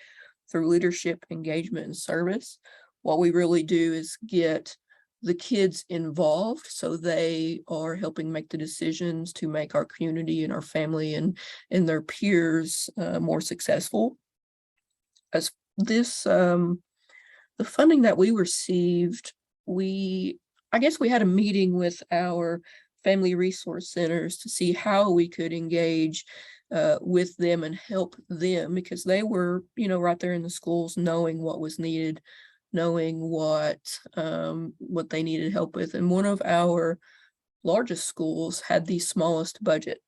through leadership, engagement, and service. What we really do is get the kids involved, so they are helping make the decisions to make our community and our family and their peers more successful. As this, the funding that we received, I guess we had a meeting with our family resource centers to see how we could engage with them and help them, because they were, right there in the schools, knowing what was needed, knowing what they needed help with. And one of our largest schools had the smallest budget.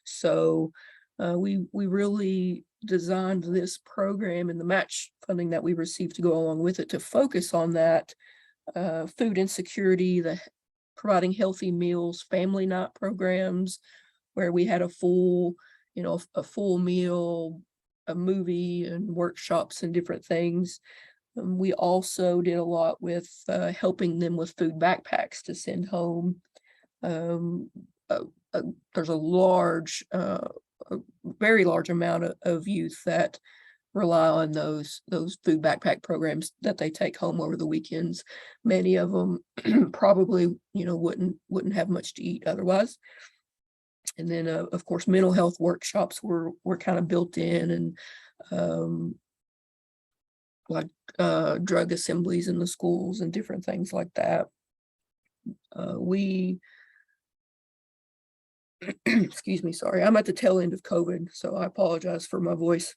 So we really designed this program and the match funding that we received to go along with it to focus on that food insecurity, providing healthy meals, family night programs where we had a full meal, a movie, and workshops and different things. We also did a lot with helping them with food backpacks to send home. There's a very large amount of youth that rely on those food backpack programs that they take home over the weekends. Many of them probably wouldn't have much to eat otherwise. And then of course mental health workshops were kind of built in, and like drug assemblies in the schools and different things like that. Excuse me, sorry, I'm at the tail end of COVID, so I apologize for my voice.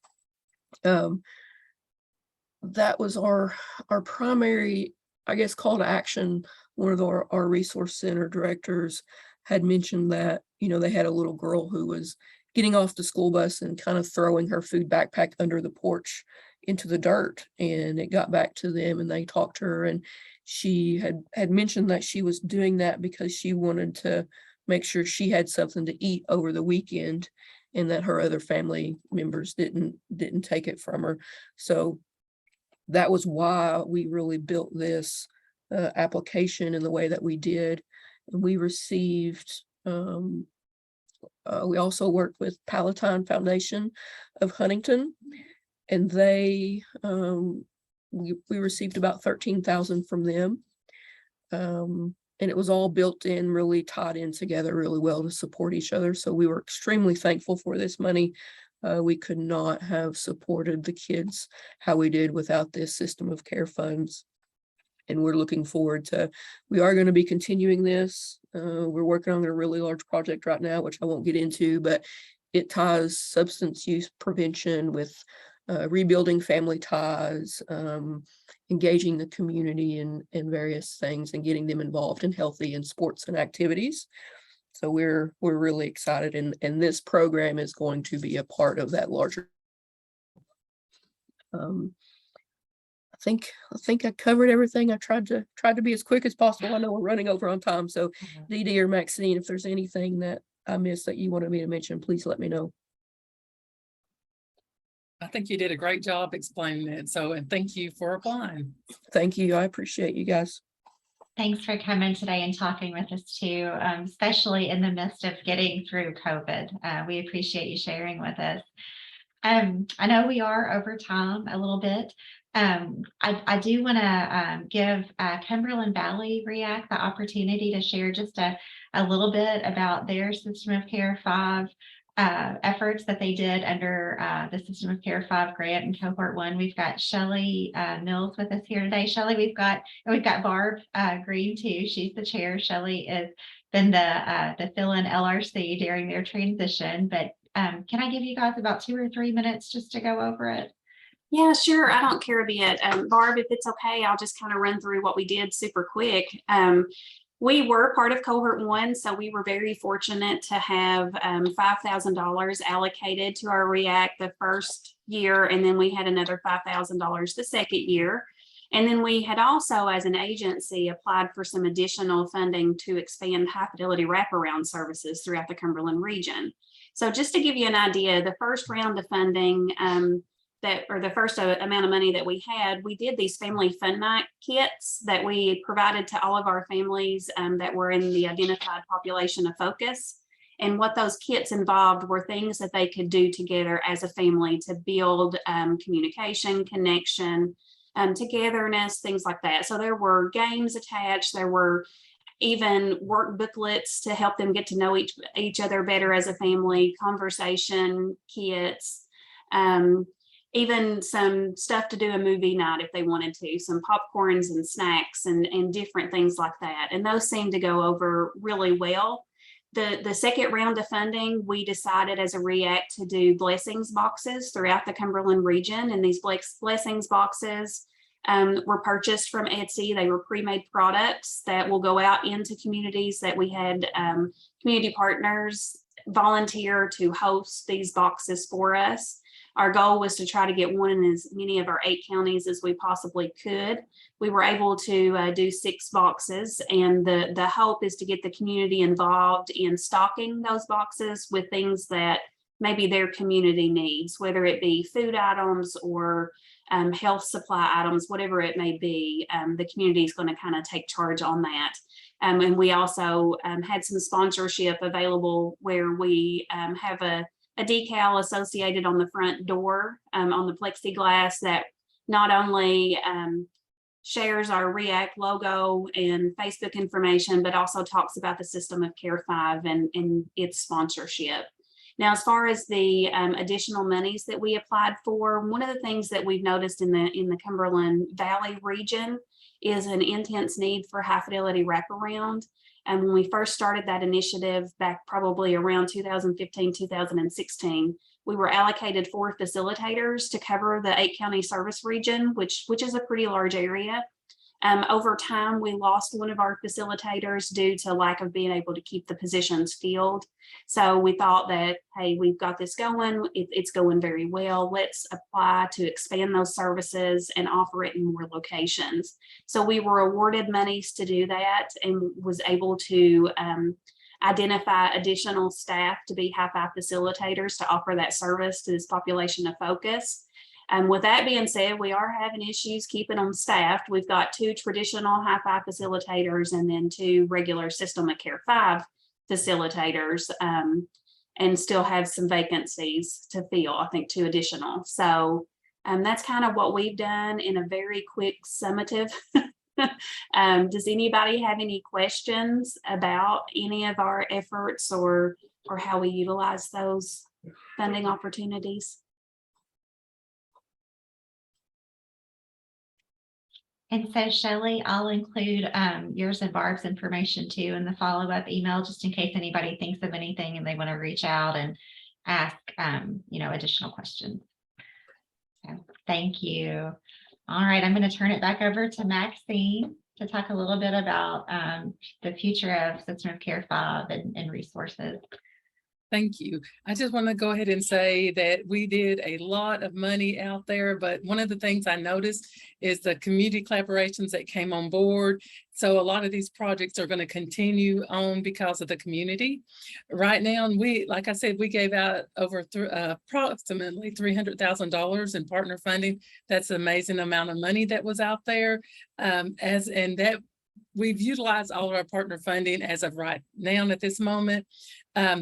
That was our primary, I guess, call to action. One of our resource center directors had mentioned that, they had a little girl who was getting off the school bus and kind of throwing her food backpack under the porch into the dirt, and it got back to them, and they talked to her, and she had mentioned that she was doing that because she wanted to make sure she had something to eat over the weekend, and that her other family members didn't take it from her. So that was why we really built this application in the way that we did. And we received, we also worked with Palatine Foundation of Huntington, and we received about $13,000 from them. And it was all built in, really tied in together really well to support each other. So we were extremely thankful for this money. We could not have supported the kids how we did without this system of care funds. And we're looking forward to, we are going to be continuing this. We're working on a really large project right now, which I won't get into, but it ties substance use prevention with rebuilding family ties, engaging the community in various things, and getting them involved in healthy and sports and activities. So we're really excited, and this program is going to be a part of that larger. I think I covered everything. I tried to be as quick as possible. I know we're running over on time, so Dee Dee or Maxine, if there's anything that I missed that you wanted me to mention, please let me know. I think you did a great job explaining it. So, and thank you for applying. Thank you. I appreciate you guys. Thanks for coming today and talking with us too, especially in the midst of getting through COVID. We appreciate you sharing with us. I know we are over time a little bit. I do want to give Cumberland Valley RIAC the opportunity to share just a little bit about their System of Care 5 efforts that they did under the System of Care 5 grant and Cohort 1. We've got Shelley Mills with us here today. Shelley, we've got Barb Green too. She's the chair. Shelley has been the fill-in LRC during their transition, but can I give you guys about 2 or 3 minutes just to go over it? Yeah, sure. I don't care a bit. Barb, if it's okay, I'll just kind of run through what we did super quick. We were part of Cohort 1, so we were very fortunate to have $5,000 allocated to our RIAC the first year, and then we had another $5,000 the second year. And then we had also, as an agency, applied for some additional funding to expand high fidelity wraparound services throughout the Cumberland region. So just to give you an idea, the first round of funding the first amount of money that we had, we did these family fun night kits that we provided to all of our families that were in the identified population of focus. And what those kits involved were things that they could do together as a family to build communication, connection, togetherness, things like that. So there were games attached, there were even work booklets to help them get to know each other better as a family, conversation kits, even some stuff to do a movie night if they wanted to, some popcorns and snacks and different things like that. And those seemed to go over really well. The second round of funding, we decided as a RIAC to do blessings boxes throughout the Cumberland region. And these blessings boxes were purchased from Etsy. They were pre-made products that will go out into communities that we had community partners volunteer to host these boxes for us. Our goal was to try to get one in as many of our 8 counties as we possibly could. We were able to do 6 boxes, and the hope is to get the community involved in stocking those boxes with things that maybe their community needs, whether it be food items or health supply items, whatever it may be. The community is going to kind of take charge on that. And we also had some sponsorship available where we have a decal associated on the front door on the plexiglass that not only shares our RIAC logo and Facebook information, but also talks about the System of Care 5 and its sponsorship. Now, as far as the additional monies that we applied for, one of the things that we've noticed in the Cumberland Valley region is an intense need for high fidelity wraparound. And when we first started that initiative back probably around 2015, 2016, we were allocated 4 facilitators to cover the 8 county service region, which is a pretty large area. Over time, we lost one of our facilitators due to lack of being able to keep the positions filled. So we thought that, hey, we've got this going, it's going very well. Let's apply to expand those services and offer it in more locations. So we were awarded monies to do that and was able to identify additional staff to be high five facilitators to offer that service to this population of focus. With that being said, we are having issues keeping them staffed. We've got 2 traditional high five facilitators and then 2 regular System of Care 5 facilitators, and still have some vacancies to fill, I think 2 additional. So that's kind of what we've done in a very quick summative. Does anybody have any questions about any of our efforts or how we utilize those funding opportunities? And so Shelley, I'll include yours and Barb's information too in the follow-up email, just in case anybody thinks of anything and they want to reach out and ask, additional questions. So, thank you. All right, I'm going to turn it back over to Maxine to talk a little bit about the future of System of Care 5 and resources. Thank you. I just want to go ahead and say that we did a lot of money out there, but one of the things I noticed is the community collaborations that came on board. So a lot of these projects are going to continue on because of the community. Right now, and like I said, we gave out over approximately $300,000 in partner funding. That's an amazing amount of money that was out there. We've utilized all of our partner funding as of right now at this moment.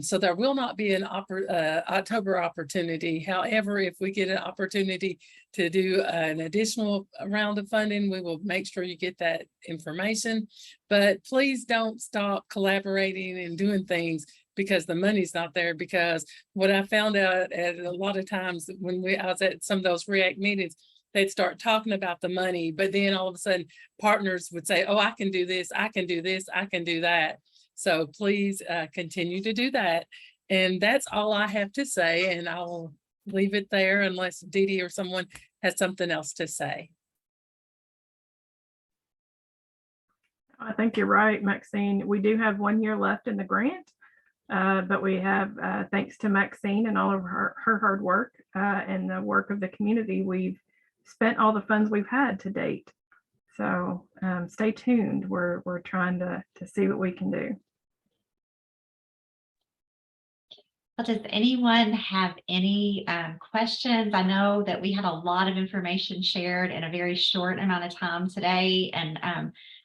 So there will not be an October opportunity. However, if we get an opportunity to do an additional round of funding, we will make sure you get that information. But please don't stop collaborating and doing things because the money's not there. Because what I found out at a lot of times when I was at some of those RIAC meetings, they'd start talking about the money, but then all of a sudden partners would say, oh, I can do this, I can do this, I can do that. So please continue to do that. And that's all I have to say. And I'll leave it there unless Dee Dee or someone has something else to say. I think you're right, Maxine. We do have 1 year left in the grant, but we have, thanks to Maxine and all of her hard work and the work of the community, we've spent all the funds we've had to date. So stay tuned. We're trying to see what we can do. Well, does anyone have any questions? I know that we had a lot of information shared in a very short amount of time today. And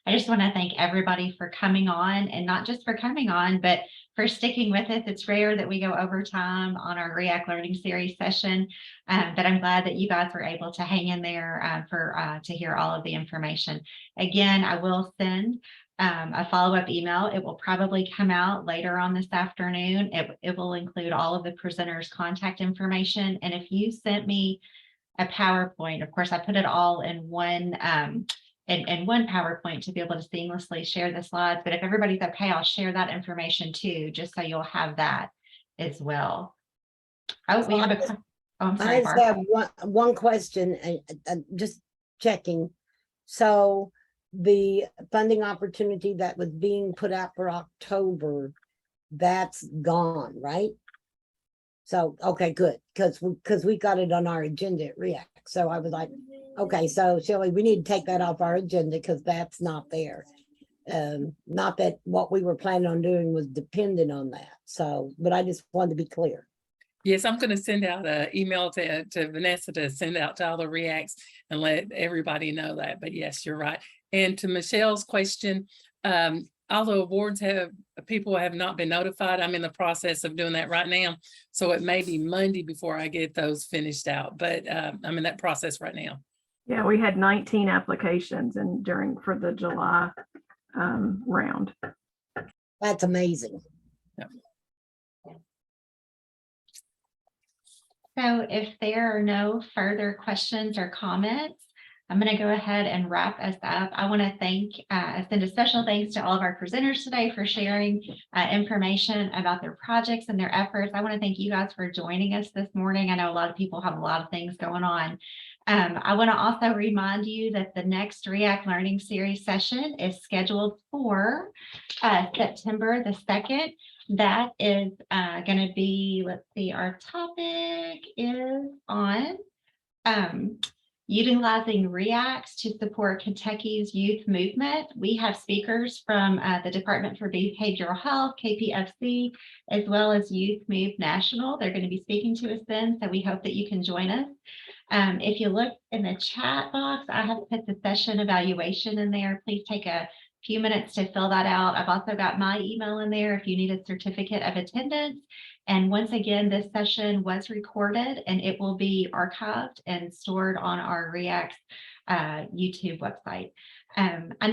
I just want to thank everybody for coming on, and not just for coming on, but for sticking with us. It's rare that we go over time on our RIAC Learning Series session, but I'm glad that you guys were able to hang in there to hear all of the information. Again, I will send a follow-up email. It will probably come out later on this afternoon. It will include all of the presenters' contact information. And if you sent me a PowerPoint, of course, I put it all in one one PowerPoint to be able to seamlessly share the slides. But if everybody's okay, I'll share that information too, just so you'll have that as well. Oh, we have a. Oh, I'm sorry, I just have one question, and just checking. So the funding opportunity that was being put out for October, that's gone, right? So, okay, good, because we got it on our agenda at RIAC. So I was like, okay, so Shelley, we need to take that off our agenda because that's not there. Not that what we were planning on doing was dependent on that. So, but I just wanted to be clear. Yes, I'm going to send out an email to Vanessa to send out to all the RIACs and let everybody know that. But yes, you're right. And to Michelle's question, although awards people have not been notified, I'm in the process of doing that right now. So it may be Monday before I get those finished out, but I'm in that process right now. Yeah, we had 19 applications for the July round. That's amazing. Yeah. So if there are no further questions or comments, I'm going to go ahead and wrap us up. I want to send a special thanks to all of our presenters today for sharing information about their projects and their efforts. I want to thank you guys for joining us this morning. I know a lot of people have a lot of things going on. I want to also remind you that the next RIAC Learning Series session is scheduled for September the 2nd. That is going to be, let's see, our topic is on utilizing RIACs to support Kentucky's youth movement. We have speakers from the Department for Behavioral Health, KPFC, as well as Youth Move National. They're going to be speaking to us then, so we hope that you can join us. If you look in the chat box, I have put the session evaluation in there. Please take a few minutes to fill that out. I've also got my email in there if you need a certificate of attendance. And once again, this session was recorded and it will be archived and stored on our RIAC's YouTube website. I know